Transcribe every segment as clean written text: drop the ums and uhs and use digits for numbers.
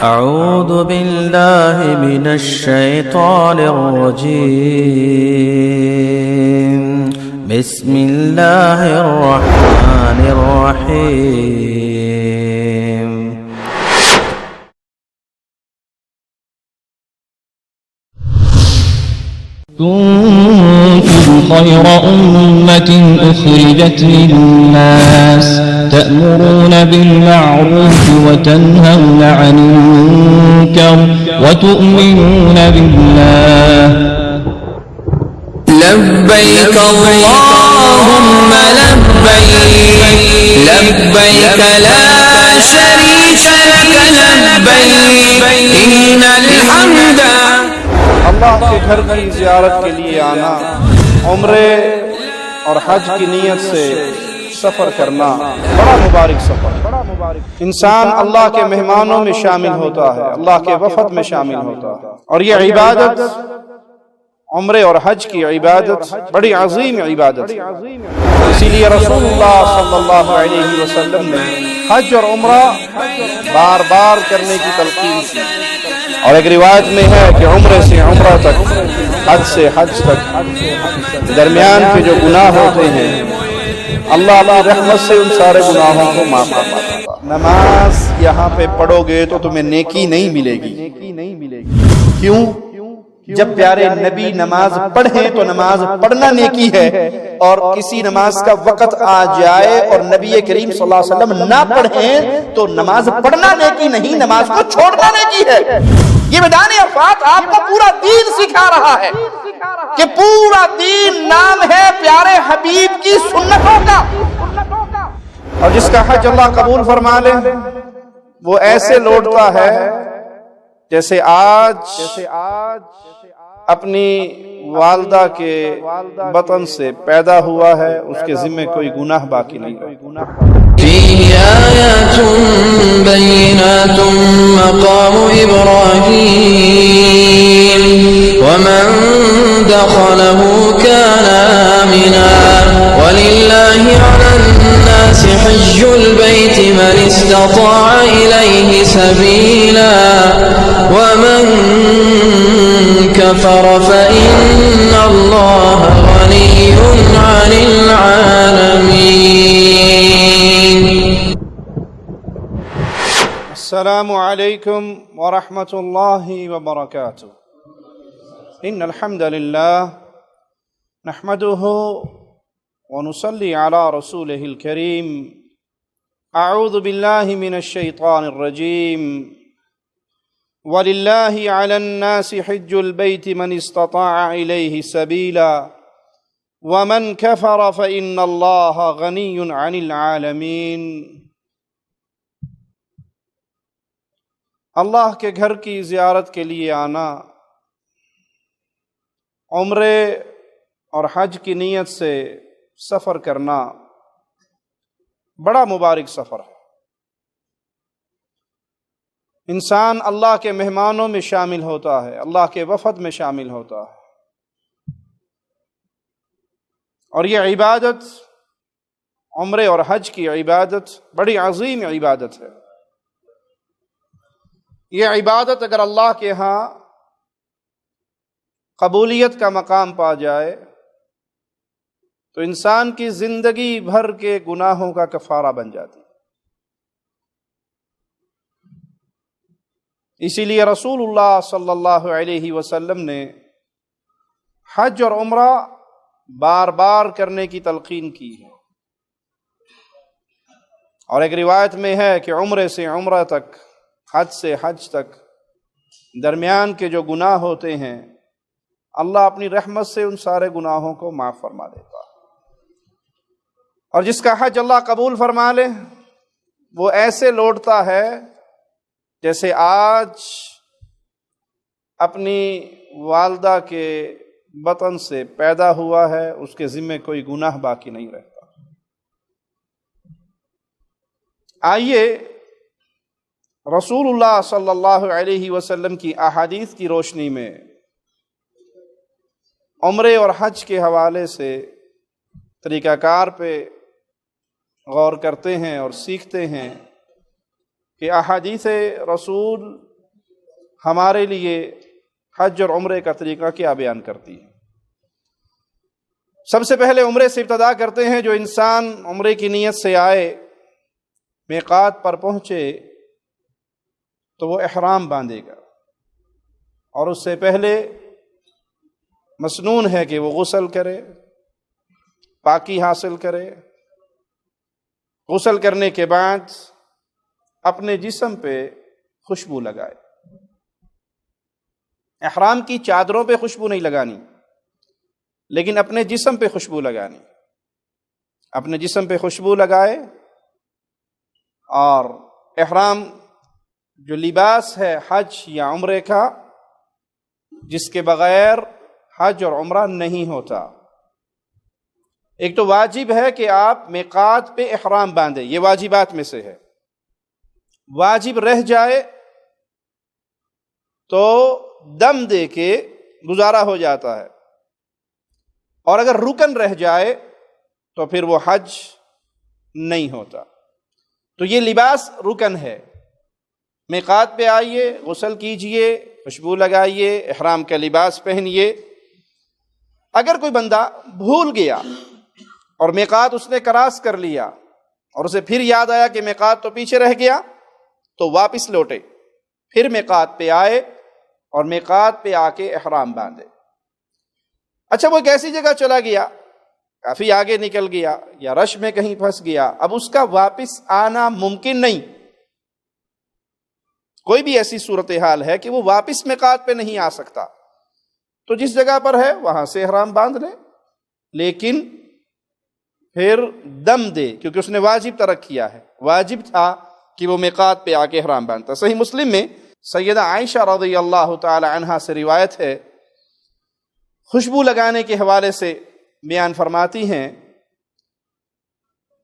أعوذ بالله من الشيطان الرجيم. بسم الله الرحمن الرحيم. كنتم خير أمة أخرجت للناس تأمرون بالمعروف وتنهون عن المنكر وتؤمنون بالله. لبيك اللهم لبيك لبيك لا شريك لك لبيك إن الحمد. اللہ کے گھر کی زیارت کے لیے آنا، عمرے اور حج کی نیت سے سفر کرنا بڑا مبارک سفر. انسان اللہ کے مہمانوں میں شامل ہوتا ہے، اللہ کے وفد میں شامل ہوتا ہے، اور یہ عبادت، عمرے اور حج کی عبادت بڑی عظیم عبادت ہے. اسی لیے رسول اللہ صلی اللہ علیہ وسلم نے حج اور عمرہ بار بار کرنے کی تلقین کی. اور ایک روایت میں ہے کہ عمرے سے عمرہ تک، حج سے حج تک درمیان کے جو گناہ ہوتے ہیں اللہ اپنی رحمت سے ان سارے گناہوں کو معاف فرما دیتا ہے. نماز یہاں پہ پڑھو گے تو تمہیں نیکی نہیں ملے گی. کیوں؟ جب پیارے نبی نماز پڑھیں تو نماز پڑھنا نیکی ہے، اور کسی نماز کا وقت آ جائے اور نبی کریم صلی اللہ علیہ وسلم نہ پڑھیں تو نماز پڑھنا نیکی نہیں، نماز کو چھوڑنا نیکی ہے. یہ میدان عرفات آپ کو پورا دین سکھا رہا ہے کہ پورا دین نام ہے پیارے حبیب کی سنتوں کا. اور جس کا حج اللہ قبول فرما لے وہ ایسے لوٹتا ہے جیسے آج اپنی والدہ کے بطن سے پیدا ہوا ہے، اس کے ذمہ کوئی گناہ باقی نہیں رہے. فيه آيات بينات مقام إبراهيم ومن دخله كان آمنا ولله على الناس حج البيت من استطاع إليه سبيلا ومن كفر فإن الله غني عن العالمين. السلام علیکم ورحمۃ اللہ وبرکاتہ. ان الحمد للہ نحمده ونصلي على رسوله الكريم. اعوذ باللہ من الشیطان الرجیم. وللہ علی الناس حج البیت من استطاع الیہ سبیلا ومن کفر فإن اللہ غنی عن العالمین. اللہ کے گھر کی زیارت کے لیے آنا، عمرے اور حج کی نیت سے سفر کرنا بڑا مبارک سفر ہے. انسان اللہ کے مہمانوں میں شامل ہوتا ہے، اللہ کے وفد میں شامل ہوتا ہے، اور یہ عبادت، عمرے اور حج کی عبادت بڑی عظیم عبادت ہے. یہ عبادت اگر اللہ کے ہاں قبولیت کا مقام پا جائے تو انسان کی زندگی بھر کے گناہوں کا کفارہ بن جاتی ہے. اسی لیے رسول اللہ صلی اللہ علیہ وسلم نے حج اور عمرہ بار بار کرنے کی تلقین کی ہے. اور ایک روایت میں ہے کہ عمرے سے عمرہ تک، حج سے حج تک درمیان کے جو گناہ ہوتے ہیں اللہ اپنی رحمت سے ان سارے گناہوں کو معاف فرما دیتا ہے. اور جس کا حج اللہ قبول فرما لے وہ ایسے لوٹتا ہے جیسے آج اپنی والدہ کے بطن سے پیدا ہوا ہے، اس کے ذمہ کوئی گناہ باقی نہیں رہتا. آئیے رسول اللہ صلی اللہ علیہ وسلم کی احادیث کی روشنی میں عمرے اور حج کے حوالے سے طریقہ کار پہ غور کرتے ہیں اور سیکھتے ہیں کہ احادیث رسول ہمارے لیے حج اور عمرے کا طریقہ کیا بیان کرتی ہے۔ سب سے پہلے عمرے سے ابتدا کرتے ہیں۔ جو انسان عمرے کی نیت سے آئے، میقات پر پہنچے، تو وہ احرام باندھے گا، اور اس سے پہلے مسنون ہے کہ وہ غسل کرے، پاکی حاصل کرے۔ غسل کرنے کے بعد اپنے جسم پہ خوشبو لگائے۔ احرام کی چادروں پہ خوشبو نہیں لگانی، لیکن اپنے جسم پہ خوشبو لگانی۔ اپنے جسم پہ خوشبو لگائے، اور احرام جو لباس ہے حج یا عمرے کا، جس کے بغیر حج اور عمرہ نہیں ہوتا۔ ایک تو واجب ہے کہ آپ میقات پہ احرام باندھیں، یہ واجبات میں سے ہے۔ واجب رہ جائے تو دم دے کے گزارا ہو جاتا ہے، اور اگر رکن رہ جائے تو پھر وہ حج نہیں ہوتا۔ تو یہ لباس رکن ہے۔ میقات پہ آئیے، غسل کیجئے، خوشبو لگائیے، احرام کا لباس پہنیے۔ اگر کوئی بندہ بھول گیا اور میقات اس نے کراس کر لیا، اور اسے پھر یاد آیا کہ میقات تو پیچھے رہ گیا، تو واپس لوٹے، پھر میقات پہ آئے، اور میقات پہ آ کے احرام باندھے۔ اچھا، وہ ایک ایسی جگہ چلا گیا، کافی آگے نکل گیا، یا رش میں کہیں پھنس گیا، اب اس کا واپس آنا ممکن نہیں۔ کوئی بھی ایسی صورتحال ہے کہ وہ واپس میقات پہ نہیں آ سکتا، تو جس جگہ پر ہے وہاں سے احرام باندھ لے، لیکن پھر دم دے، کیونکہ اس نے واجب ترک کیا ہے۔ واجب تھا کہ وہ میقات پہ آ کے احرام باندھتا۔ صحیح مسلم میں سیدہ عائشہ رضی اللہ تعالی عنہا سے روایت ہے، خوشبو لگانے کے حوالے سے بیان فرماتی ہیں،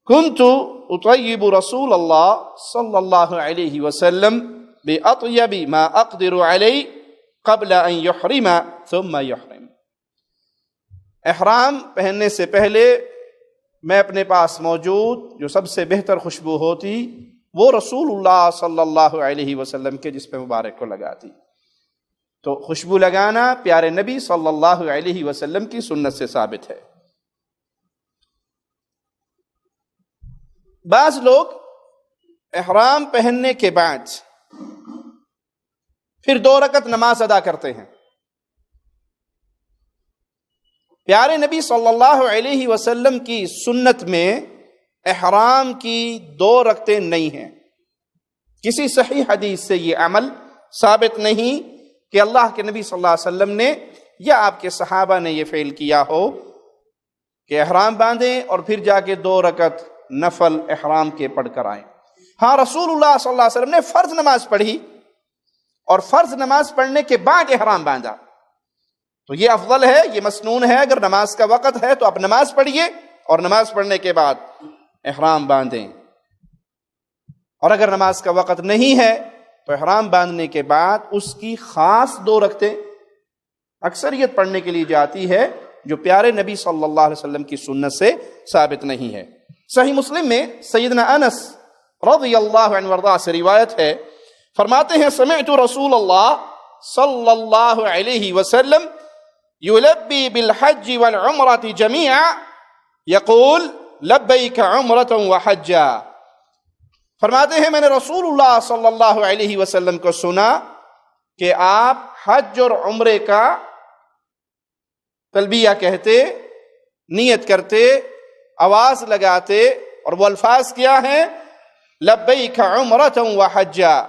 کنت اطیب رسول اللہ صلی اللہ علیہ وسلم بأطیب ما اقدر علی قبل ان یحرم ثم یحرم۔ احرام پہننے سے پہلے میں اپنے پاس موجود جو سب سے بہتر خوشبو ہوتی وہ رسول اللہ صلی اللہ علیہ وسلم کے جسم مبارک کو لگاتی۔ تو خوشبو لگانا پیارے نبی صلی اللہ علیہ وسلم کی سنت سے ثابت ہے۔ بعض لوگ احرام پہننے کے بعد پھر 2 رکعت نماز ادا کرتے ہیں۔ پیارے نبی صلی اللہ علیہ وسلم کی سنت میں احرام کی 2 رکعتیں نہیں ہیں۔ کسی صحیح حدیث سے یہ عمل ثابت نہیں کہ اللہ کے نبی صلی اللہ علیہ وسلم نے یا آپ کے صحابہ نے یہ فعل کیا ہو کہ احرام باندھیں اور پھر جا کے 2 رکعت نفل احرام کے پڑھ کر آئیں۔ ہاں، رسول اللہ صلی اللہ علیہ وسلم نے فرض نماز پڑھی، اور فرض نماز پڑھنے کے بعد احرام باندھا، تو یہ افضل ہے، یہ مسنون ہے۔ اگر نماز کا وقت ہے تو آپ نماز پڑھیے، اور نماز پڑھنے کے بعد احرام باندھیں، اور اگر نماز کا وقت نہیں ہے تو احرام باندھنے کے بعد اس کی خاص 2 رکعتیں اکثریت پڑھنے کے لیے جاتی ہے، جو پیارے نبی صلی اللہ علیہ وسلم کی سنت سے ثابت نہیں ہے۔ صحیح مسلم میں سیدنا انس رضی اللہ عنہ وارضاہ سے روایت ہے، فرماتے ہیں، سمعت رسول اللہ صلی اللہ علیہ وسلم یلبی بالحج والعمرۃ جمیعا یقول لبیک عمرۃ وحجا۔ فرماتے ہیں، میں نے رسول اللہ صلی اللہ علیہ وسلم کو سنا کہ آپ حج اور عمرے کا تلبیہ کہتے، نیت کرتے، آواز لگاتے، اور وہ الفاظ کیا ہیں؟ لبیک عمرۃ وحجا۔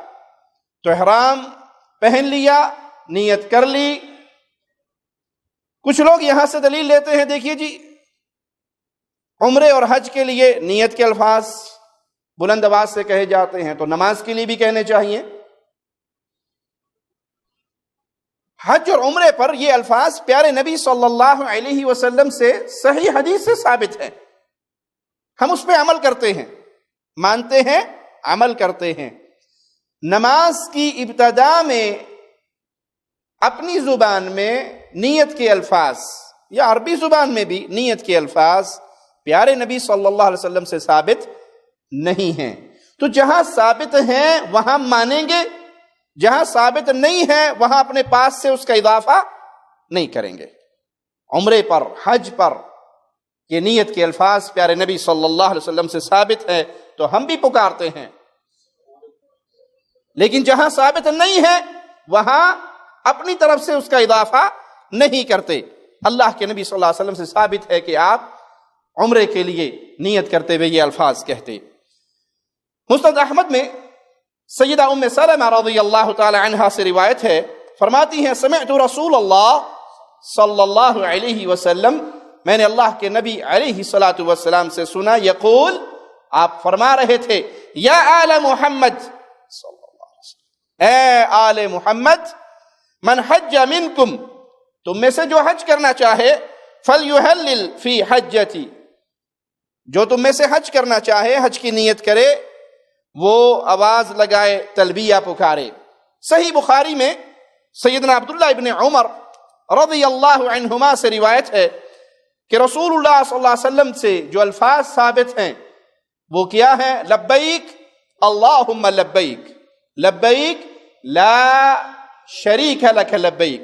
تو احرام پہن لیا، نیت کر لی۔ کچھ لوگ یہاں سے دلیل لیتے ہیں، دیکھیے جی، عمرے اور حج کے لیے نیت کے الفاظ بلند آواز سے کہے جاتے ہیں، تو نماز کے لیے بھی کہنے چاہیے۔ حج اور عمرے پر یہ الفاظ پیارے نبی صلی اللہ علیہ وسلم سے صحیح حدیث سے ثابت ہے، ہم اس پہ عمل کرتے ہیں، مانتے ہیں، عمل کرتے ہیں۔ نماز کی ابتدا میں اپنی زبان میں نیت کے الفاظ، یا عربی زبان میں بھی نیت کے الفاظ پیارے نبی صلی اللہ علیہ وسلم سے ثابت نہیں ہیں۔ تو جہاں ثابت ہیں وہاں مانیں گے، جہاں ثابت نہیں ہے وہاں اپنے پاس سے اس کا اضافہ نہیں کریں گے۔ عمرے پر، حج پر یہ نیت کے الفاظ پیارے نبی صلی اللہ علیہ وسلم سے ثابت ہے تو ہم بھی پکارتے ہیں، لیکن جہاں ثابت نہیں ہے وہاں اپنی طرف سے اس کا اضافہ نہیں کرتے۔ اللہ کے نبی صلی اللہ علیہ وسلم سے ثابت ہے کہ آپ عمرے کے لیے نیت کرتے ہوئے یہ الفاظ کہتے۔ مسند احمد میں سیدہ ام سلمہ رضی اللہ تعالی عنہا سے روایت ہے، فرماتی ہیں سمعت رسول اللہ صلی اللہ علیہ وسلم، میں نے اللہ کے نبی علیہ الصلاۃ والسلام سے سنا، یقول، آپ فرما رہے تھے، یا آل محمد صلی اللہ علیہ وسلم، اے آل محمد، من حج منکم، تم میں سے جو حج کرنا چاہے، فلیحلل فی حجتی، جو تم میں سے حج کرنا چاہے حج کی نیت کرے، وہ آواز لگائے، تلبیہ پکارے۔ صحیح بخاری میں سیدنا عبداللہ ابن عمر رضی اللہ عنہما سے روایت ہے کہ رسول اللہ صلی اللہ علیہ وسلم سے جو الفاظ ثابت ہیں وہ کیا ہے؟ لبیک اللہم لبیک، لبیک لا شریک لک لبیک،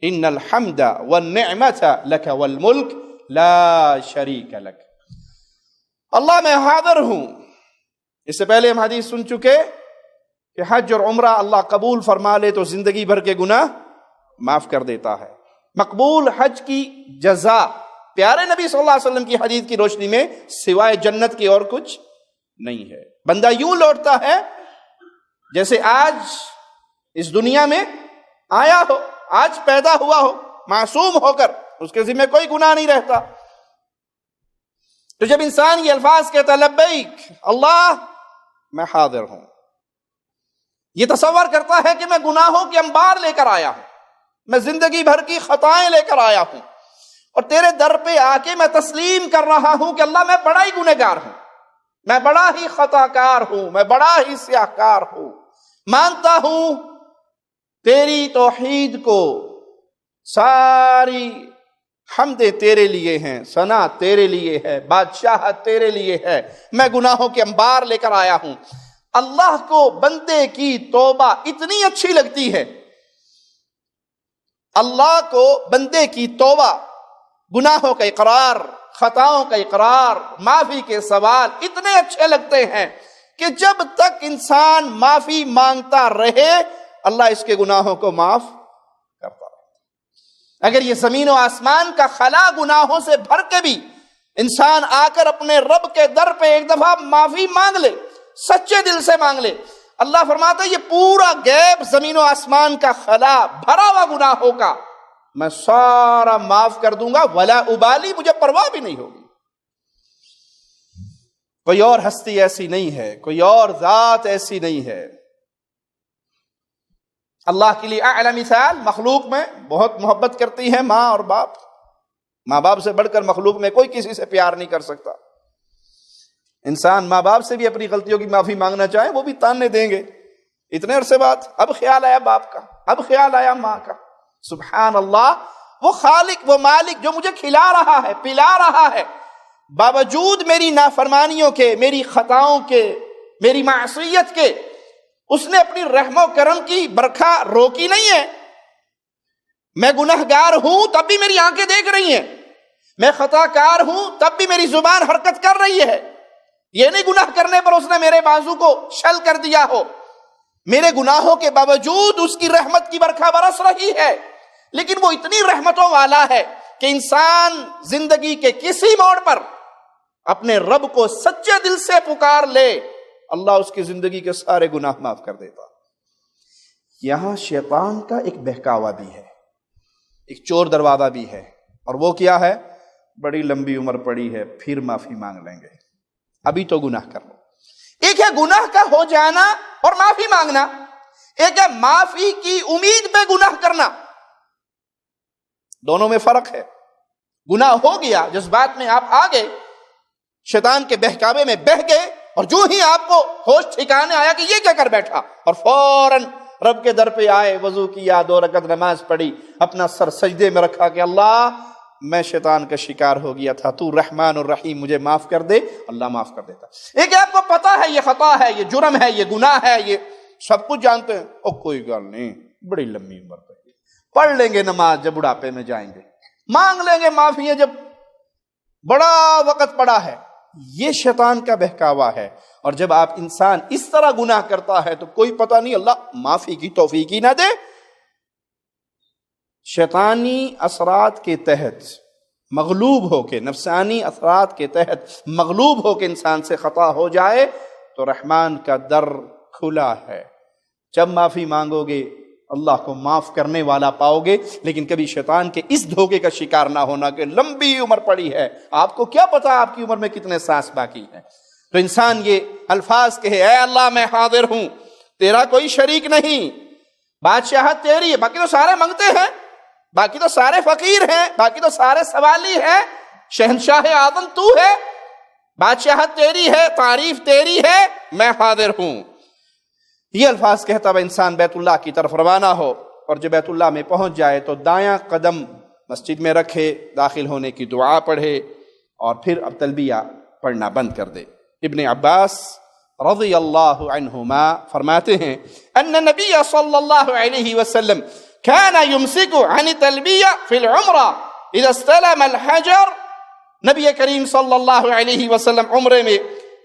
ان الحمد والنعمت لک والملک لا شریک لک۔ اللہ میں حاضر ہوں، اس سے پہلے ہم حدیث سن چکے کہ حج اور عمرہ اللہ قبول فرما لے تو زندگی بھر کے گناہ معاف کر دیتا ہے۔ مقبول حج کی جزا پیارے نبی صلی اللہ علیہ وسلم کی حدیث کی روشنی میں سوائے جنت کی اور کچھ نہیں ہے۔ بندہ یوں لوٹتا ہے جیسے آج اس دنیا میں آیا ہو، آج پیدا ہوا ہو، معصوم ہو کر، اس کے ذمہ کوئی گناہ نہیں رہتا۔ تو جب انسان یہ الفاظ کہتا لبیک اللہ، میں حاضر ہوں، یہ تصور کرتا ہے کہ میں گناہوں کے انبار لے کر آیا ہوں، میں زندگی بھر کی خطائیں لے کر آیا ہوں، اور تیرے در پہ آ کے میں تسلیم کر رہا ہوں کہ اللہ میں بڑا ہی گنہگار ہوں، میں بڑا ہی خطا کار ہوں، میں بڑا ہی سیاہ کار ہوں، مانتا ہوں تیری توحید کو، ساری حمدیں تیرے لیے ہیں، ثنا تیرے لیے ہے، بادشاہت تیرے لیے ہے، میں گناہوں کے انبار لے کر آیا ہوں۔ اللہ کو بندے کی توبہ اتنی اچھی لگتی ہے، اللہ کو بندے کی توبہ، گناہوں کا اقرار، خطاؤں کا اقرار، معافی کے سوال اتنے اچھے لگتے ہیں کہ جب تک انسان معافی مانگتا رہے اللہ اس کے گناہوں کو معاف کرتا رہے۔ اگر یہ زمین و آسمان کا خلا گناہوں سے بھر کے بھی انسان آ کر اپنے رب کے در پہ ایک دفعہ معافی مانگ لے، سچے دل سے مانگ لے، اللہ فرماتا ہے یہ پورا گیپ زمین و آسمان کا خلا بھرا ہوا گناہوں کا میں سارا معاف کر دوں گا، ولا ابالی، مجھے پرواہ بھی نہیں ہوگی۔ کوئی اور ہستی ایسی نہیں ہے، کوئی اور ذات ایسی نہیں ہے۔ اللہ کے لیے اعلی مثال مخلوق میں بہت محبت کرتی ہے ماں اور باپ، ماں باپ سے بڑھ کر مخلوق میں کوئی کسی سے پیار نہیں کر سکتا۔ انسان ماں باپ سے بھی اپنی غلطیوں کی معافی مانگنا چاہے وہ بھی تانے دیں گے، اتنے عرصے بعد اب خیال آیا باپ کا، اب خیال آیا ماں کا۔ سبحان اللہ، وہ خالق، وہ مالک جو مجھے کھلا رہا ہے، پلا رہا ہے، باوجود میری نافرمانیوں کے، میری خطاؤں کے، میری معصیت کے، اس نے اپنی رحم و کرم کی برکھا روکی نہیں ہے۔ میں گنہگار ہوں تب بھی میری آنکھیں دیکھ رہی ہیں، میں خطا کار ہوں تب بھی میری زبان حرکت کر رہی ہے۔ یہ نہیں گناہ کرنے پر اس نے میرے بازو کو شل کر دیا ہو، میرے گناہوں کے باوجود اس کی رحمت کی برکھا برس رہی ہے۔ لیکن وہ اتنی رحمتوں والا ہے کہ انسان زندگی کے کسی موڑ پر اپنے رب کو سچے دل سے پکار لے، اللہ اس کی زندگی کے سارے گناہ معاف کر دیتا۔ یہاں شیطان کا ایک بہکاوا بھی ہے، ایک چور دروازہ بھی ہے، اور وہ کیا ہے؟ بڑی لمبی عمر پڑی ہے، پھر معافی مانگ لیں گے، ابھی تو گناہ کر لو۔ ایک ہے گناہ کا ہو جانا اور معافی مانگنا، ایک ہے معافی کی امید پہ گناہ کرنا، دونوں میں فرق ہے۔ گناہ ہو گیا، جذبات میں آپ آ گئے، شیطان کے بہکاوے میں بہہ گئے، اور جو ہی آپ کو ہوش ٹھکانے آیا کہ یہ کیا کر بیٹھا، اور فوراً رب کے در پہ آئے، وضو کیا، 2 رکعت نماز پڑھی، اپنا سر سجدے میں رکھا کہ اللہ میں شیطان کا شکار ہو گیا تھا، تو رحمان الرحیم مجھے معاف کر دے، اللہ معاف کر دیتا۔ ایک آپ کو پتا ہے یہ خطا ہے، یہ جرم ہے، یہ گناہ ہے، یہ سب کچھ جانتے ہیں، او کوئی گل نہیں، بڑی لمبی عمر پہ پڑھ لیں گے نماز جب بڑھاپے میں جائیں گے، مانگ لیں گے معافی جب بڑا وقت پڑا ہے۔ یہ شیطان کا بہکاوا ہے۔ اور جب آپ انسان اس طرح گناہ کرتا ہے تو کوئی پتہ نہیں اللہ معافی کی توفیق ہی نہ دے۔ شیطانی اثرات کے تحت مغلوب ہو کے، نفسانی اثرات کے تحت مغلوب ہو کے انسان سے خطا ہو جائے تو رحمان کا در کھلا ہے۔ جب معافی مانگو گے اللہ کو معاف کرنے والا پاؤ گے، لیکن کبھی شیطان کے اس دھوکے کا شکار نہ ہونا کہ لمبی عمر پڑی ہے، آپ کو کیا پتا آپ کی عمر میں کتنے سانس باقی ہیں۔ تو انسان یہ الفاظ کہے، اے اللہ میں حاضر ہوں، تیرا کوئی شریک نہیں، بادشاہت تیری ہے، باقی تو سارے منگتے ہیں، باقی تو سارے فقیر ہیں، باقی تو سارے سوالی ہیں، شہنشاہ اعظم تو ہے، بادشاہت تیری ہے، تعریف تیری ہے، میں حاضر ہوں۔ یہ الفاظ کہتا ہوا انسان بیت اللہ کی طرف روانہ ہو، اور جب بیت اللہ میں پہنچ جائے تو دایاں قدم مسجد میں رکھے، داخل ہونے کی دعا پڑھے، اور پھر اب تلبیہ پڑھنا بند کر دے۔ ابن عباس رضی اللہ عنہما فرماتے ہیں ان نبی صلی اللہ علیہ وسلم كان يمسك عن التلبیہ فی العمرہ اذا استلم الحجر۔ نبی کریم صلی اللہ علیہ وسلم عمرے میں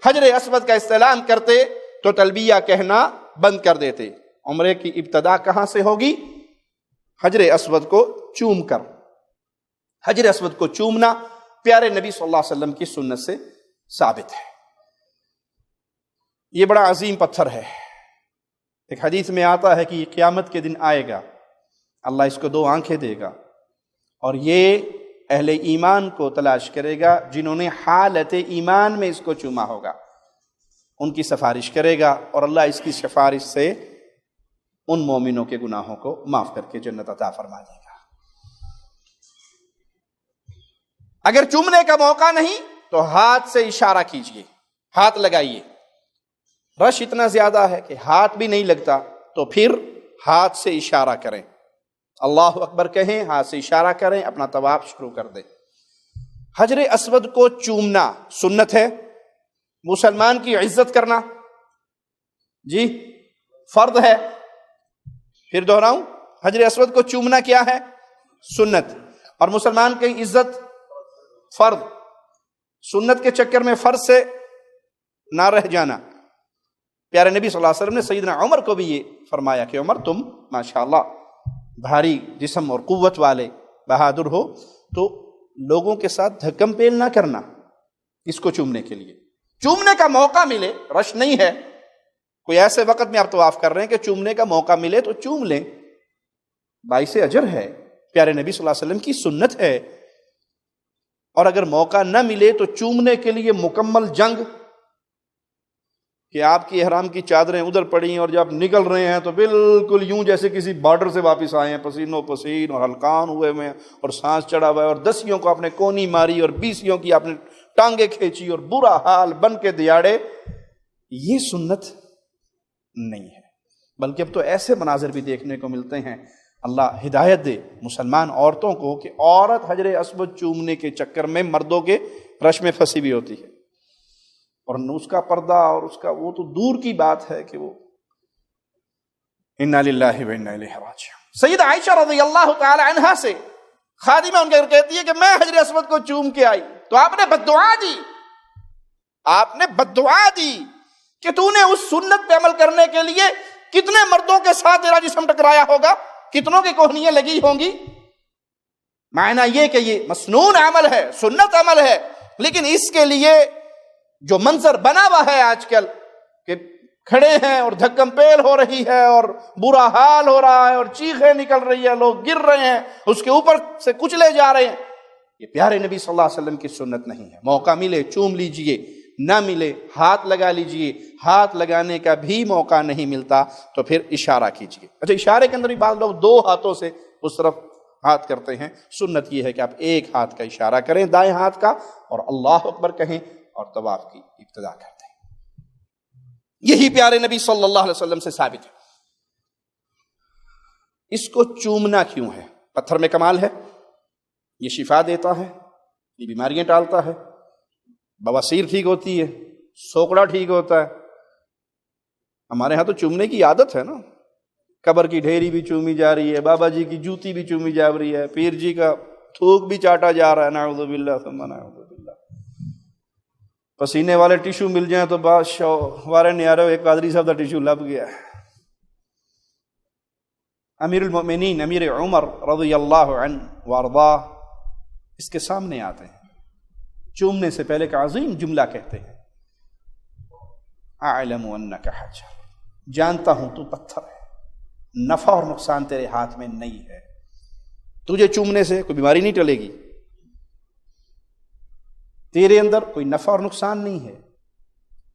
حجر اسود کا استلام کرتے تو تلبیہ کہنا بند کر دیتے۔ عمرے کی ابتدا کہاں سے ہوگی؟ حجر اسود کو چوم کر۔ حجر اسود کو چومنا پیارے نبی صلی اللہ علیہ وسلم کی سنت سے ثابت ہے۔ یہ بڑا عظیم پتھر ہے۔ ایک حدیث میں آتا ہے کہ یہ قیامت کے دن آئے گا، اللہ اس کو 2 آنکھیں دے گا، اور یہ اہل ایمان کو تلاش کرے گا جنہوں نے حالت ایمان میں اس کو چوما ہوگا، ان کی سفارش کرے گا، اور اللہ اس کی سفارش سے ان مومنوں کے گناہوں کو معاف کر کے جنت عطا فرما دے گا۔ اگر چومنے کا موقع نہیں تو ہاتھ سے اشارہ کیجئے، ہاتھ لگائیے۔ رش اتنا زیادہ ہے کہ ہاتھ بھی نہیں لگتا، تو پھر ہاتھ سے اشارہ کریں، اللہ اکبر کہیں، ہاتھ سے اشارہ کریں، اپنا طواف شروع کر دیں۔ حجر اسود کو چومنا سنت ہے، مسلمان کی عزت کرنا جی فرض ہے۔ پھر دہراؤں، حجر اسود کو چومنا کیا ہے؟ سنت، اور مسلمان کی عزت فرض۔ سنت کے چکر میں فرض سے نہ رہ جانا۔ پیارے نبی صلی اللہ علیہ وسلم نے سیدنا عمر کو بھی یہ فرمایا کہ عمر تم ماشاءاللہ بھاری جسم اور قوت والے بہادر ہو، تو لوگوں کے ساتھ دھکم پیل نہ کرنا اس کو چومنے کے لیے۔ چومنے کا موقع ملے، رش نہیں ہے، کوئی ایسے وقت میں آپ طواف کر رہے ہیں کہ چومنے کا موقع ملے تو چوم لیں، باعث اجر ہے، پیارے نبی صلی اللہ علیہ وسلم کی سنت ہے۔ اور اگر موقع نہ ملے تو چومنے کے لیے مکمل جنگ، کہ آپ کی احرام کی چادریں ادھر پڑی ہیں اور جب آپ نکل رہے ہیں تو بالکل یوں جیسے کسی بارڈر سے واپس آئے ہیں، پسینوں پسین اور ہلکان ہوئے ہوئے ہیں اور سانس چڑھا ہوا ہے، اور 10 کو آپ نے کونی ماری اور 20 کی آپ نے ٹانگیں کھینچی اور برا حال بن کے دیاڑے، یہ سنت نہیں ہے۔ بلکہ اب تو ایسے مناظر بھی دیکھنے کو ملتے ہیں، اللہ ہدایت دے مسلمان عورتوں کو، کہ عورت حجر اسود چومنے کے چکر میں مردوں کے رش میں پھنسی بھی ہوتی ہے، اور اس کا پردہ اور اس کا وہ تو دور کی بات ہے کہ وہ انا للہ و انا الیہ راجعون۔ سیدہ عائشہ رضی اللہ تعالی عنہا سے خادمہ ان کے کہتی ہے کہ میں حجر اسود کو چوم کے آئی تو آپ نے بددعا دی، آپ نے بددعا دی کہ تو نے اس سنت پہ عمل کرنے کے لیے کتنے مردوں کے ساتھ تیرا جسم ٹکرایا ہوگا، کتنوں کی کوہنیاں لگی ہوں گی۔ معنی یہ کہ یہ مسنون عمل ہے، سنت عمل ہے، لیکن اس کے لیے جو منظر بنا ہوا ہے آج کل کہ کھڑے ہیں اور دھکم پیل ہو رہی ہے اور برا حال ہو رہا ہے اور چیخیں نکل رہی ہے، لوگ گر رہے ہیں، اس کے اوپر سے کچلے جا رہے ہیں، یہ پیارے نبی صلی اللہ علیہ وسلم کی سنت نہیں ہے۔ موقع ملے چوم لیجئے، نہ ملے ہاتھ لگا لیجئے، ہاتھ لگانے کا بھی موقع نہیں ملتا تو پھر اشارہ کیجئے۔ اچھا، اشارے کے اندر بھی بعض لوگ 2 ہاتھوں سے اس طرف ہاتھ کرتے ہیں، سنت یہ ہے کہ آپ ایک ہاتھ کا اشارہ کریں دائیں ہاتھ کا اور اللہ اکبر کہیں اور طواف کی ابتدا کر دیں۔ یہی پیارے نبی صلی اللہ علیہ وسلم سے ثابت ہے۔ اس کو چومنا کیوں ہے؟ پتھر میں کمال ہے، یہ شفا دیتا ہے، یہ بیماریاں ٹالتا ہے، بواسیر ٹھیک ہوتی ہے، سوکڑا ٹھیک ہوتا ہے، ہمارے ہاں تو چومنے کی عادت ہے نا، قبر کی ڈھیری بھی چومی جا رہی ہے، بابا جی کی جوتی بھی چومی جا رہی ہے، پیر جی کا تھوک بھی چاٹا جا رہا ہے، نعوذ باللہ ثم نعوذ باللہ۔ پسینے والے ٹیشو مل جائیں تو بادشاہ وارے نیارے ایک قادری صاحب کا ٹیشو لب گیا ہے۔ امیر المؤمنین امیر عمر رضی اللہ عنہ وارضاہ اس کے سامنے آتے ہیں، چومنے سے پہلے ایک عظیم جملہ کہتے ہیں، اعلم انک حجر، جانتا ہوں تو پتھر ہے، نفع اور نقصان تیرے ہاتھ میں نہیں ہے، تجھے چومنے سے کوئی بیماری نہیں ٹلے گی، تیرے اندر کوئی نفع اور نقصان نہیں ہے۔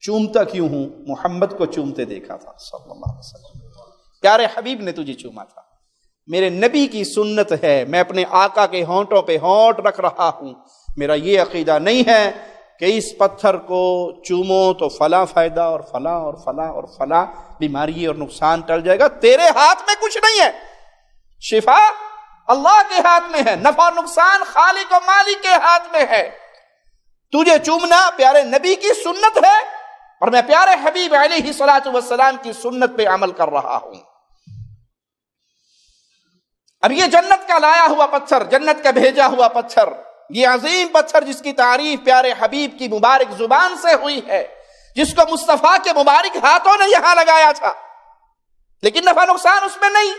چومتا کیوں ہوں؟ محمد کو چومتے دیکھا تھا صلی اللہ علیہ وسلم، پیارے حبیب نے تجھے چوما تھا، میرے نبی کی سنت ہے، میں اپنے آقا کے ہونٹوں پہ ہونٹ رکھ رہا ہوں، میرا یہ عقیدہ نہیں ہے کہ اس پتھر کو چومو تو فلاں فائدہ اور فلاں اور فلاں اور فلاں بیماری اور نقصان ٹل جائے گا۔ تیرے ہاتھ میں کچھ نہیں ہے، شفا اللہ کے ہاتھ میں ہے، نفع اور نقصان خالق و مالک کے ہاتھ میں ہے۔ تجھے چومنا پیارے نبی کی سنت ہے اور میں پیارے حبیب علیہ الصلوۃ والسلام کی سنت پہ عمل کر رہا ہوں۔ اب یہ جنت کا لایا ہوا پتھر، جنت کا بھیجا ہوا پتھر، یہ عظیم پتھر جس کی تعریف پیارے حبیب کی مبارک زبان سے ہوئی ہے، جس کو مصطفیٰ کے مبارک ہاتھوں نے یہاں لگایا تھا، لیکن نفع نقصان اس میں نہیں،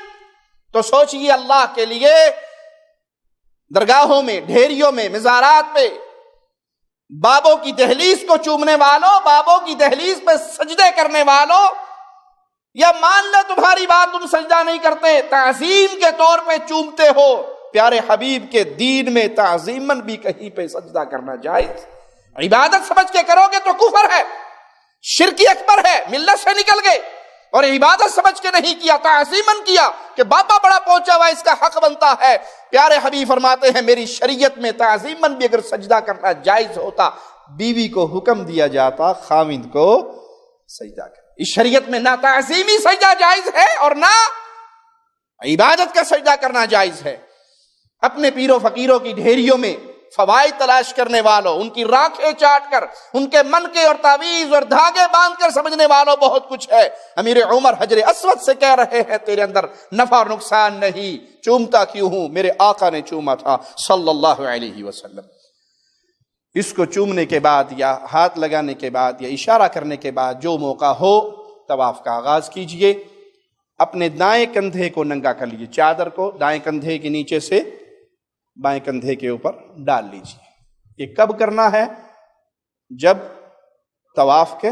تو سوچئے اللہ کے لیے درگاہوں میں، ڈھیریوں میں، مزارات پہ، بابوں کی دہلیز کو چومنے والوں، بابوں کی دہلیز پہ سجدے کرنے والوں، یا مان لے تمہاری بات تم سجدہ نہیں کرتے، تعظیم کے طور پہ چومتے ہو، پیارے حبیب کے دین میں تعظیماً بھی کہیں پہ سجدہ کرنا جائز، عبادت سمجھ کے کرو گے تو کفر ہے، شرک اکبر ہے، ملت سے نکل گئے، اور عبادت سمجھ کے نہیں کیا، تعظیماً کیا کہ بابا بڑا پہنچا ہوا اس کا حق بنتا ہے۔ پیارے حبیب فرماتے ہیں میری شریعت میں تعظیماً بھی اگر سجدہ کرنا جائز ہوتا، بیوی کو حکم دیا جاتا خاوند کو سجدہ کر۔ اس شریعت میں نہ تعظیمی سجدہ جائز ہے اور نہ عبادت کا سجدہ کرنا جائز ہے۔ اپنے پیروں فقیروں کی ڈھیریوں میں فوائد تلاش کرنے والوں، ان کی راکھیں چاٹ کر، ان کے من کے اور تعویذ اور دھاگے باندھ کر سمجھنے والوں بہت کچھ ہے۔ امیر عمر حجر اسود سے کہہ رہے ہیں تیرے اندر نفع اور نقصان نہیں، چومتا کیوں ہوں؟ میرے آقا نے چوما تھا صلی اللہ علیہ وسلم۔ اس کو چومنے کے بعد یا ہاتھ لگانے کے بعد یا اشارہ کرنے کے بعد جو موقع ہو طواف کا آغاز کیجئے، اپنے دائیں کندھے کو ننگا کر لیجئے، چادر کو دائیں کندھے کے نیچے سے بائیں کندھے کے اوپر ڈال لیجئے۔ یہ کب کرنا ہے؟ جب طواف کے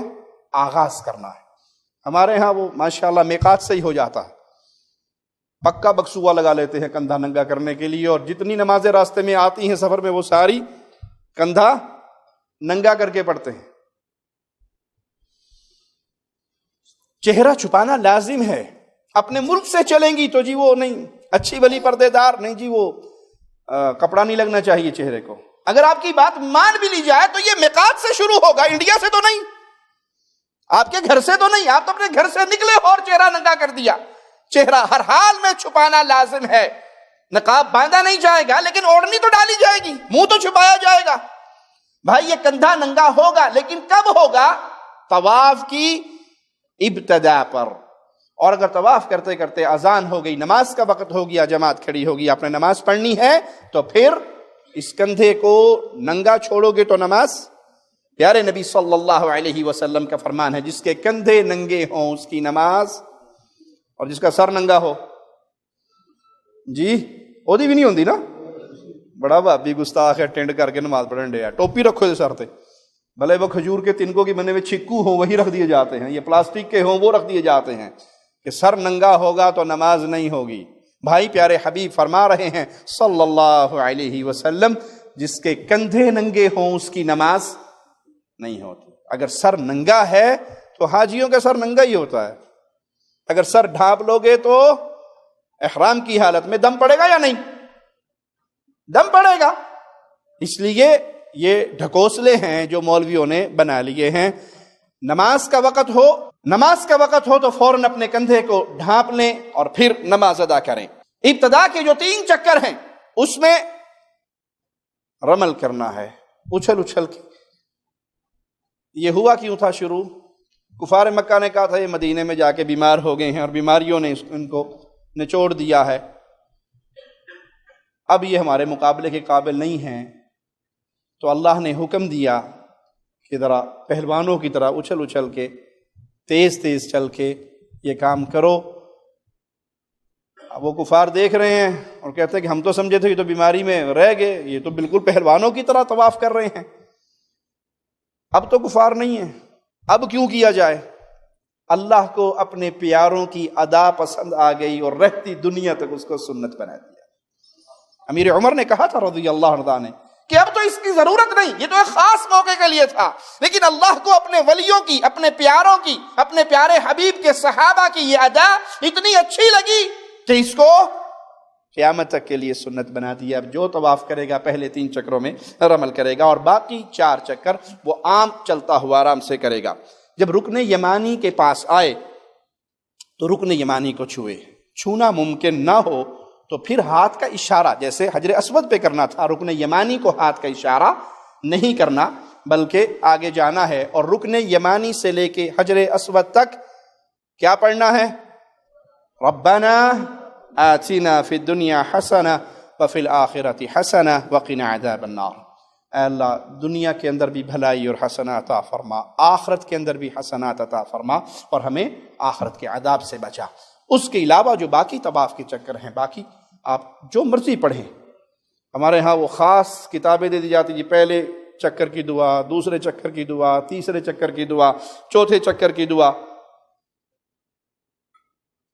آغاز کرنا ہے۔ ہمارے ہاں وہ ماشاءاللہ میقات سے ہی ہو جاتا ہے، پکا بکسوا لگا لیتے ہیں کندھا ننگا کرنے کے لیے، اور جتنی نمازیں راستے میں آتی ہیں سفر میں وہ ساری کندھا ننگا کر کے پڑھتے ہیں۔ چہرہ چھپانا لازم ہے۔ اپنے ملک سے چلیں گی تو جی وہ نہیں، اچھی بلی پردے دار نہیں جی، وہ کپڑا نہیں لگنا چاہیے چہرے کو۔ اگر آپ کی بات مان بھی لی جائے تو یہ میقات سے شروع ہوگا، انڈیا سے تو نہیں، آپ کے گھر سے تو نہیں، آپ تو اپنے گھر سے نکلے اور چہرہ ننگا کر دیا۔ چہرہ ہر حال میں چھپانا لازم ہے۔ نقاب باندھا نہیں جائے گا لیکن اوڑھنی تو ڈالی جائے گی، منہ تو چھپایا جائے گا۔ بھائی یہ کندھا ننگا ہوگا، لیکن کب ہوگا؟ طواف کی ابتدا پر۔ اور اگر طواف کرتے کرتے اذان ہو گئی، نماز کا وقت ہو گیا، جماعت کھڑی ہوگی، آپ نے نماز پڑھنی ہے، تو پھر اس کندھے کو ننگا چھوڑو گے تو نماز، پیارے نبی صلی اللہ علیہ وسلم کا فرمان ہے جس کے کندھے ننگے ہوں اس کی نماز، اور جس کا سر ننگا ہو جی ਉਹਦੀ بھی نہیں ہوندی نا۔ بڑا بھابی گستاخ ہے، ٹینڈ کر کے نماز پڑھن ڈیا، ٹوپی رکھو دے سر تے، بھلے وہ کھجور کے تنکوں کی بنے ہوئے چھکو ہوں وہی رکھ دیے جاتے ہیں، یہ پلاسٹک کے ہوں وہ رکھ دیے جاتے ہیں، کہ سر ننگا ہوگا تو نماز نہیں ہوگی۔ بھائی پیارے حبیب فرما رہے ہیں صلی اللہ علیہ وسلم جس کے کندھے ننگے ہوں اس کی نماز نہیں ہوتی۔ اگر سر ننگا ہے تو حاجیوں کا سر ننگا ہی ہوتا ہے، اگر سر ڈھانپ لوگے تو احرام کی حالت میں دم پڑے گا یا نہیں؟ دم پڑے گا۔ اس لیے یہ ڈھکوسلے ہیں جو مولویوں نے بنا لیے ہیں۔ نماز کا وقت ہو تو فوراً اپنے کندھے کو ڈھانپ لیں اور پھر نماز ادا کریں۔ ابتدا کے جو 3 چکر ہیں اس میں رمل کرنا ہے، اچھل کے۔ یہ ہوا کیوں تھا شروع؟ کفار مکہ نے کہا تھا یہ مدینے میں جا کے بیمار ہو گئے ہیں اور بیماریوں نے ان کو نچوڑ دیا ہے، اب یہ ہمارے مقابلے کے قابل نہیں ہیں، تو اللہ نے حکم دیا کہ ذرا پہلوانوں کی طرح اچھل اچھل کے تیز تیز چل کے یہ کام کرو۔ اب وہ کفار دیکھ رہے ہیں اور کہتے ہیں کہ ہم تو سمجھے تھے یہ تو بیماری میں رہ گئے، یہ تو بالکل پہلوانوں کی طرح طواف کر رہے ہیں۔ اب تو کفار نہیں ہیں، اب کیوں کیا جائے؟ اللہ کو اپنے پیاروں کی ادا پسند آ گئی اور رہتی دنیا تک اس کو سنت بنا دیا۔ امیر عمر نے کہا تھا رضی اللہ عنہ نے کہ اب تو اس کی ضرورت نہیں، یہ تو ایک خاص موقع کے لیے تھا، لیکن اللہ کو اپنے ولیوں کی، اپنے پیاروں کی، اپنے پیارے حبیب کے صحابہ کی یہ ادا اتنی اچھی لگی کہ اس کو قیامت تک کے لیے سنت بنا دیا۔ اب جو طواف کرے گا پہلے 3 چکروں میں رمل کرے گا اور باقی 4 چکر وہ عام چلتا ہوا آرام سے کرے گا۔ جب رکن یمانی کے پاس آئے تو رکن یمانی کو چھونا ممکن نہ ہو تو پھر ہاتھ کا اشارہ جیسے حجر اسود پہ کرنا تھا، رکن یمانی کو ہاتھ کا اشارہ نہیں کرنا بلکہ آگے جانا ہے، اور رکن یمانی سے لے کے حجر اسود تک کیا پڑھنا ہے؟ ربنا آتنا فی الدنیا حسنہ وفی الآخرۃ حسنہ وقنا عذاب النار۔ اے اللہ دنیا کے اندر بھی بھلائی اور حسنات عطا فرما، آخرت کے اندر بھی حسنات عطا فرما اور ہمیں آخرت کے عذاب سے بچا۔ اس کے علاوہ جو باقی طواف کے چکر ہیں، باقی آپ جو مرضی پڑھیں، ہمارے ہاں وہ خاص کتابیں دے دی جاتی جی، پہلے چکر کی دعا، دوسرے چکر کی دعا، تیسرے چکر کی دعا، چوتھے چکر کی دعا۔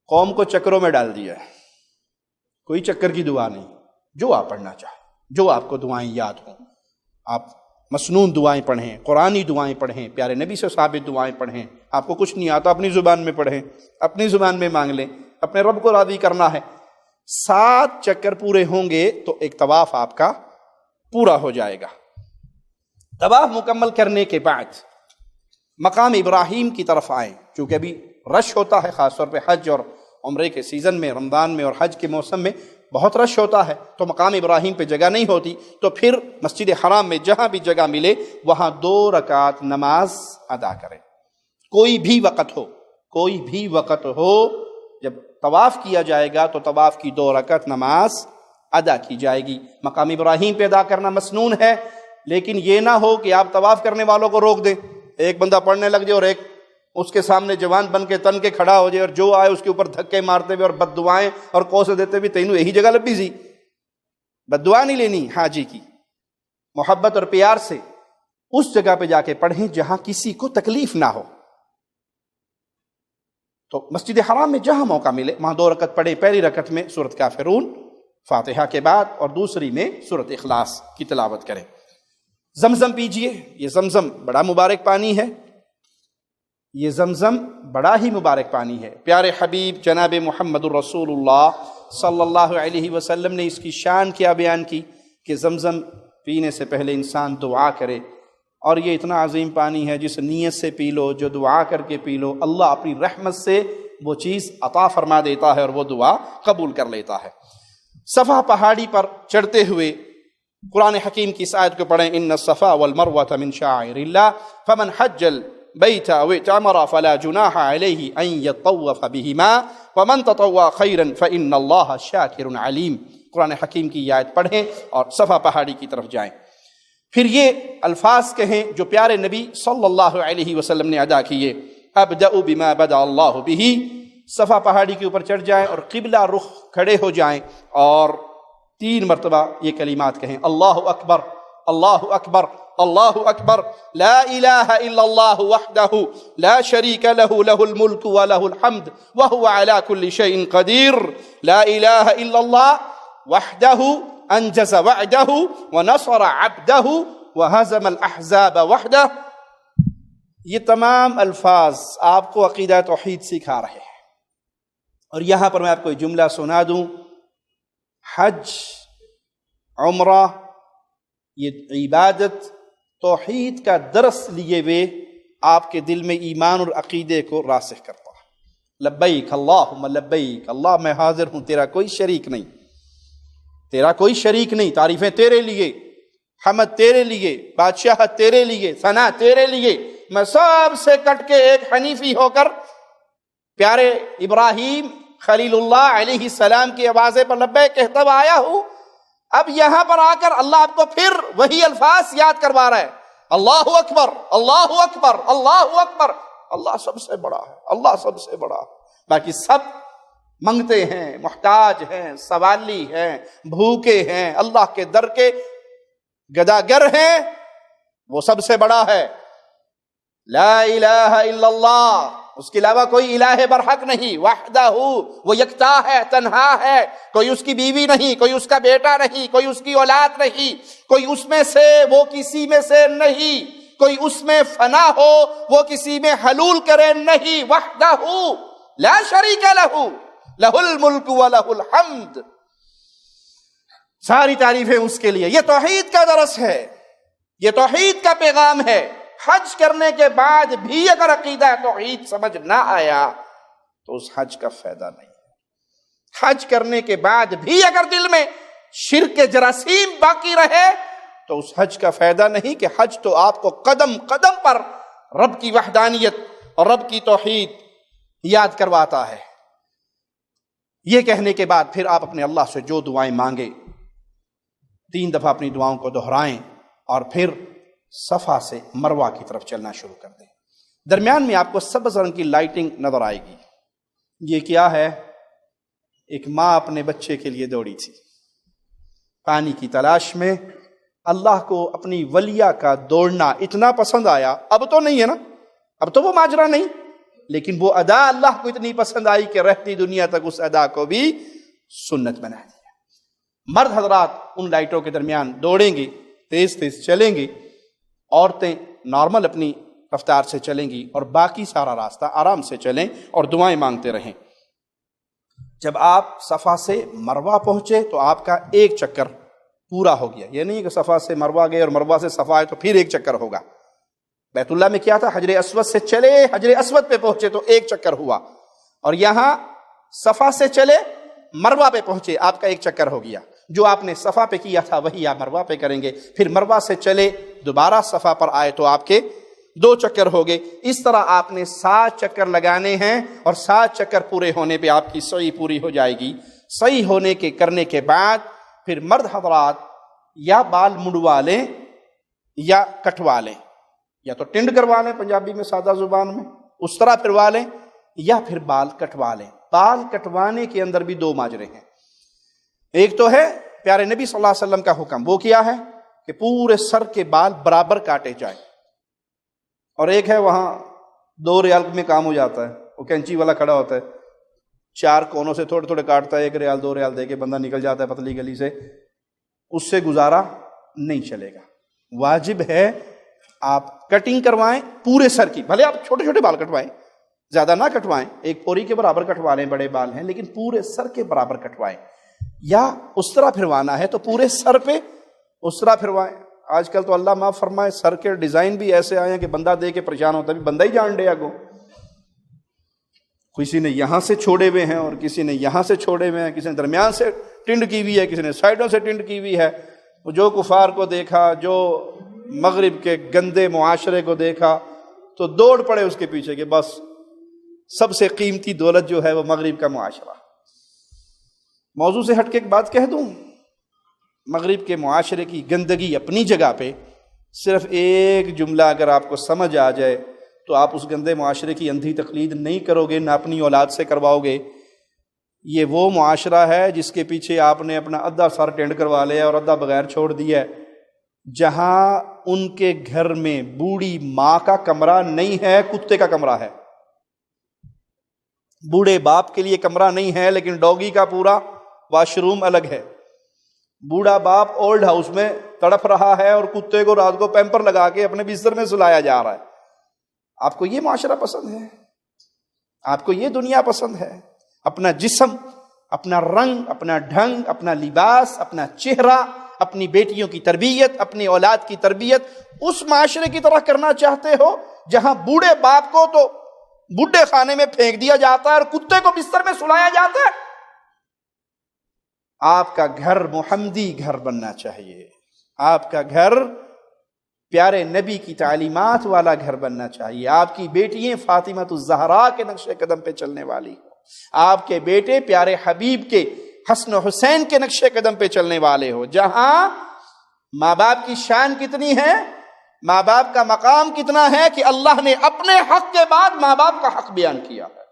قوم کو چکروں میں ڈال دیا ہے، کوئی چکر کی دعا نہیں، جو آپ پڑھنا چاہیں، جو آپ کو دعائیں یاد ہوں، آپ مسنون دعائیں پڑھیں، قرآنی دعائیں پڑھیں، پیارے نبی سے ثابت دعائیں پڑھیں۔ آپ کو کچھ نہیں آتا اپنی زبان میں پڑھیں، اپنی زبان میں مانگ لیں، اپنے رب کو راضی کرنا ہے۔ 7 چکر پورے ہوں گے تو ایک طواف آپ کا پورا ہو جائے گا۔ طواف مکمل کرنے کے بعد مقام ابراہیم کی طرف آئیں، چونکہ ابھی رش ہوتا ہے، خاص طور پہ حج اور عمرے کے سیزن میں، رمضان میں اور حج کے موسم میں بہت رش ہوتا ہے، تو مقام ابراہیم پہ جگہ نہیں ہوتی، تو پھر مسجد حرام میں جہاں بھی جگہ ملے وہاں 2 رکعت نماز ادا کریں۔ کوئی بھی وقت ہو جب طواف کیا جائے گا تو طواف کی 2 رکعت نماز ادا کی جائے گی۔ مقام ابراہیم پہ ادا کرنا مسنون ہے، لیکن یہ نہ ہو کہ آپ طواف کرنے والوں کو روک دیں، ایک بندہ پڑھنے لگ جائے اور ایک اس کے سامنے جوان بن کے تن کے کھڑا ہو جائے اور جو آئے اس کے اوپر دھکے مارتے ہوئے اور بد دعائیں اور کوسے دیتے ہوئے، تینوں یہی جگہ لبی سی، بد دعا نہیں لینی حاجی کی، محبت اور پیار سے اس جگہ پہ جا کے پڑھیں جہاں کسی کو تکلیف نہ ہو۔ تو مسجد حرام میں جہاں موقع ملے وہاں 2 رکعت پڑھیں، پہلی رکعت میں سورۃ کافرون فاتحہ کے بعد اور دوسری میں سورۃ اخلاص کی تلاوت کریں۔ زمزم پیجئے، یہ زمزم بڑا مبارک پانی ہے، یہ زمزم بڑا ہی مبارک پانی ہے۔ پیارے حبیب جناب محمد الرسول اللہ صلی اللہ علیہ وسلم نے اس کی شان کیا بیان کی کہ زمزم پینے سے پہلے انسان دعا کرے، اور یہ اتنا عظیم پانی ہے جس نیت سے پی لو، جو دعا کر کے پی لو، اللہ اپنی رحمت سے وہ چیز عطا فرما دیتا ہے اور وہ دعا قبول کر لیتا ہے۔ صفا پہاڑی پر چڑھتے ہوئے قرآن حکیم کی اس آیت کو پڑھیں، ان الصفا والمروۃ من شعائر اللہ فمن حج البیت او اعتمر فلا جناح علیہ ان یطوف بہما ومن تطوع خیرا فان اللہ شاکر علیم۔ قرآن حکیم کی یہ آیت پڑھیں اور صفا پہاڑی کی طرف جائیں۔ پھر یہ الفاظ کہیں جو پیارے نبی صلی اللہ علیہ وسلم نے ادا کیے، ابدأ بما بدأ اللہ بہ۔ صفا پہاڑی کے اوپر چڑھ جائیں اور قبلہ رخ کھڑے ہو جائیں اور 3 مرتبہ یہ کلمات کہیں، اللہ اکبر اللہ اکبر اللہ اکبر، لا الہ الا اللہ وحدہ لا شریک لہ لہ الملک ولہ الحمد وہو علی کل شیء قدیر، لا الہ الا اللہ وحدہ انجز وعدہ ونصر عبدہ وہزم الاحزاب وحدہ۔ یہ تمام الفاظ آپ کو عقیدہ توحید سکھا رہے ہیں، اور یہاں پر میں آپ کو ایک جملہ سنا دوں، حج عمرہ یہ عبادت توحید کا درس لیے ہوئے آپ کے دل میں ایمان اور عقیدے کو راسخ کرتا ہے۔ لبیک اللہم لبیک، اللہ میں حاضر ہوں، تیرا کوئی شریک نہیں، تیرا کوئی شریک نہیں، تعریفیں تیرے لیے، حمد تیرے لیے، بادشاہت تیرے لیے، ثنا تیرے لیے، میں سب سے کٹ کے ایک حنیفی ہو کر پیارے ابراہیم خلیل اللہ علیہ السلام کی آوازیں پر لبیک کہتا ہوا آیا ہوں. اب یہاں پر آ کر اللہ آپ کو پھر وہی الفاظ یاد کروا رہا ہے. اللہ اکبر، اللہ اکبر، اللہ اکبر. اللہ سب سے بڑا ہے، اللہ سب سے بڑا ہے. باقی سب منگتے ہیں، محتاج ہیں، سوالی ہیں، بھوکے ہیں، اللہ کے در کے گداگر ہیں. وہ سب سے بڑا ہے. لا الہ الا اللہ، اس کے علاوہ کوئی الہ برحق نہیں. وحدہ، وہ یکتا ہے، تنہا ہے. کوئی اس کی بیوی نہیں، کوئی اس کا بیٹا نہیں، کوئی اس کی اولاد نہیں، کوئی اس میں سے وہ کسی میں سے نہیں، کوئی اس میں فنا ہو وہ کسی میں حلول کرے نہیں. وحدہ لا شریک لہ لہ الملک ولہ الحمد. ساری تعریفیں اس کے لیے. یہ توحید کا درس ہے، یہ توحید کا پیغام ہے. حج کرنے کے بعد بھی اگر عقیدہ توحید سمجھ نہ آیا تو اس حج کا فائدہ نہیں. حج کرنے کے بعد بھی اگر دل میں شرک کے جراثیم باقی رہے تو اس حج کا فائدہ نہیں، کہ حج تو آپ کو قدم قدم پر رب کی وحدانیت اور رب کی توحید یاد کرواتا ہے. یہ کہنے کے بعد پھر آپ اپنے اللہ سے جو دعائیں مانگے 3 دفعہ اپنی دعاؤں کو دہرائیں اور پھر صفا سے مروہ کی طرف چلنا شروع کر دیں. درمیان میں آپ کو سبز رنگ کی لائٹنگ نظر آئے گی. یہ کیا ہے؟ ایک ماں اپنے بچے کے لیے دوڑی تھی پانی کی تلاش میں. اللہ کو اپنی ولیہ کا دوڑنا اتنا پسند آیا. اب تو نہیں ہے نا، اب تو وہ ماجرا نہیں، لیکن وہ ادا اللہ کو اتنی پسند آئی کہ رہتی دنیا تک اس ادا کو بھی سنت بنا دیا. مرد حضرات ان لائٹوں کے درمیان دوڑیں گے، تیز تیز چلیں گے. عورتیں نارمل اپنی رفتار سے چلیں گی اور باقی سارا راستہ آرام سے چلیں اور دعائیں مانگتے رہیں. جب آپ صفا سے مروہ پہنچے تو آپ کا ایک چکر پورا ہو گیا. یہ نہیں کہ صفا سے مروہ گئے اور مروہ سے صفا آئے تو پھر ایک چکر ہوگا. بیت اللہ میں کیا تھا؟ حجر اسود سے چلے، حجر اسود پہ پہنچے تو ایک چکر ہوا، اور یہاں صفا سے چلے مروہ پہ پہنچے آپ کا ایک چکر ہو گیا. جو آپ نے صفا پہ کیا تھا وہی آپ مروہ پہ کریں گے. پھر مروہ سے چلے دوبارہ صفا پر آئے تو آپ کے 2 چکر ہو گئے. اس طرح آپ نے 7 چکر لگانے ہیں اور 7 چکر پورے ہونے پہ آپ کی سعی پوری ہو جائے گی. سعی ہونے کے کرنے کے بعد پھر مرد حضرات یا بال مڑوا لیں یا کٹوا لیں، یا تو ٹنڈ کروا لیں پنجابی میں سادہ زبان میں، اس طرح پھروا لیں، یا پھر بال کٹوا لیں. بال کٹوانے کے اندر بھی 2 ماجرے ہیں. ایک تو ہے پیارے نبی صلی اللہ علیہ وسلم کا حکم، وہ کیا ہے کہ پورے سر کے بال برابر کاٹے جائیں. اور ایک ہے وہاں 2 ریال میں کام ہو جاتا ہے، وہ کینچی والا کھڑا ہوتا ہے، 4 کونوں سے تھوڑے تھوڑے کاٹتا ہے، 1 ریال 2 ریال دے کے بندہ نکل جاتا ہے پتلی گلی سے. اس سے گزارا نہیں چلے گا. واجب ہے آپ کٹنگ کروائیں پورے سر کی. بھلے آپ چھوٹے چھوٹے بال کٹوائیں، زیادہ نہ کٹوائیں، 1 پوری کے برابر کٹوا لیں، بڑے بال ہیں، لیکن پورے سر کے برابر کٹوائیں. یا اس طرح پھروانا ہے تو پورے سر پہ اس طرح پھروائیں. آج کل تو اللہ معاف فرمائے سر کے ڈیزائن بھی ایسے آئے ہیں کہ بندہ دے کے پریشان ہوتا ہے، بندہ ہی جان ڈے آگو. کسی نے یہاں سے چھوڑے ہوئے ہیں اور کسی نے یہاں سے چھوڑے ہوئے ہیں، کسی نے درمیان سے ٹنڈ کی ہوئی ہے، کسی نے سائڈوں سے ٹنڈ کی ہوئی ہے. جو کفار کو دیکھا، جو مغرب کے گندے معاشرے کو دیکھا تو دوڑ پڑے اس کے پیچھے کہ بس سب سے قیمتی دولت جو ہے وہ مغرب کا معاشرہ. موضوع سے ہٹ کے ایک بات کہہ دوں، مغرب کے معاشرے کی گندگی اپنی جگہ پہ، صرف ایک جملہ اگر آپ کو سمجھ آ جائے تو آپ اس گندے معاشرے کی اندھی تقلید نہیں کرو گے، نہ اپنی اولاد سے کرواؤ گے. یہ وہ معاشرہ ہے جس کے پیچھے آپ نے اپنا ادھا سر ٹینڈ کروا لیا اور ادھا بغیر چھوڑ دیا ہے، جہاں ان کے گھر میں بوڑھی ماں کا کمرہ نہیں ہے، کتے کا کمرہ ہے. بوڑھے باپ کے لیے کمرہ نہیں ہے لیکن ڈوگی کا پورا واش روم الگ ہے. بوڑھا باپ اولڈ ہاؤس میں تڑپ رہا ہے اور کتے کو رات کو پیمپر لگا کے اپنے بستر میں سلایا جا رہا ہے. آپ کو یہ معاشرہ پسند ہے؟ آپ کو یہ دنیا پسند ہے؟ اپنا جسم، اپنا رنگ، اپنا ڈھنگ، اپنا لباس، اپنا چہرہ، اپنی بیٹیوں کی تربیت، اپنی اولاد کی تربیت اس معاشرے کی طرح کرنا چاہتے ہو جہاں بوڑھے باپ کو تو بڈھے خانے میں پھینک دیا جاتا ہے اور کتے کو بستر میں سلایا جاتا ہے؟ آپ کا گھر محمدی گھر بننا چاہیے. آپ کا گھر پیارے نبی کی تعلیمات والا گھر بننا چاہیے. آپ کی بیٹیاں فاطمہ الزہرا کے نقش قدم پہ چلنے والی ہو. آپ کے بیٹے پیارے حبیب کے حسن و حسین کے نقش قدم پہ چلنے والے ہو. جہاں ماں باپ کی شان کتنی ہے، ماں باپ کا مقام کتنا ہے کہ اللہ نے اپنے حق کے بعد ماں باپ کا حق بیان کیا ہے.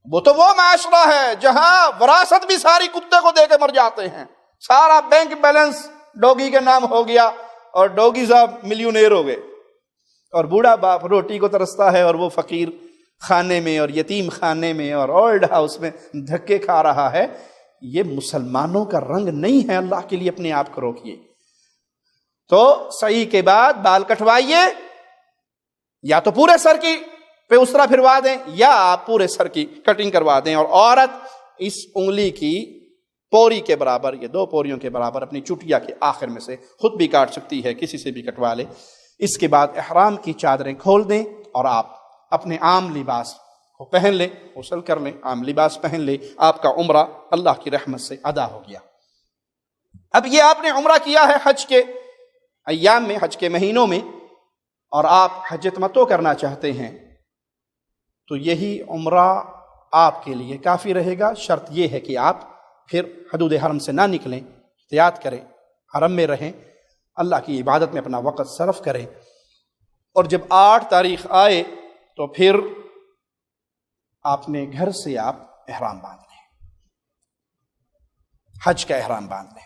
وہ تو وہ معاشرہ ہے جہاں وراثت بھی ساری کتے کو دے کے مر جاتے ہیں. سارا بینک بیلنس ڈوگی کے نام ہو گیا اور ڈوگی صاحب ملینئر ہو گئے، اور بوڑھا باپ روٹی کو ترستا ہے اور وہ فقیر خانے میں اور یتیم خانے میں اور اولڈ ہاؤس میں دھکے کھا رہا ہے. یہ مسلمانوں کا رنگ نہیں ہے. اللہ کے لیے اپنے آپ کو روکیے. تو صحیح کے بعد بال کٹوائیے، یا تو پورے سر کی پہ اسرا پھروا دیں یا آپ پورے سر کی کٹنگ کروا دیں. اور عورت اس انگلی کی پوری کے برابر یا 2 پوریوں کے برابر اپنی چٹیا کے آخر میں سے خود بھی کاٹ سکتی ہے، کسی سے بھی کٹوا لے. اس کے بعد احرام کی چادریں کھول دیں اور آپ اپنے عام لباس کو پہن لیں، غسل کر لیں، عام لباس پہن لیں. آپ کا عمرہ اللہ کی رحمت سے ادا ہو گیا. اب یہ آپ نے عمرہ کیا ہے حج کے ایام میں، حج کے مہینوں میں، اور آپ حج تمتع کرنا چاہتے ہیں تو یہی عمرہ آپ کے لیے کافی رہے گا. شرط یہ ہے کہ آپ پھر حدود حرم سے نہ نکلیں، احتیاط کریں، حرم میں رہیں، اللہ کی عبادت میں اپنا وقت صرف کریں. اور جب 8 تاریخ آئے تو پھر آپ نے گھر سے آپ احرام باندھ لیں، حج کا احرام باندھ لیں.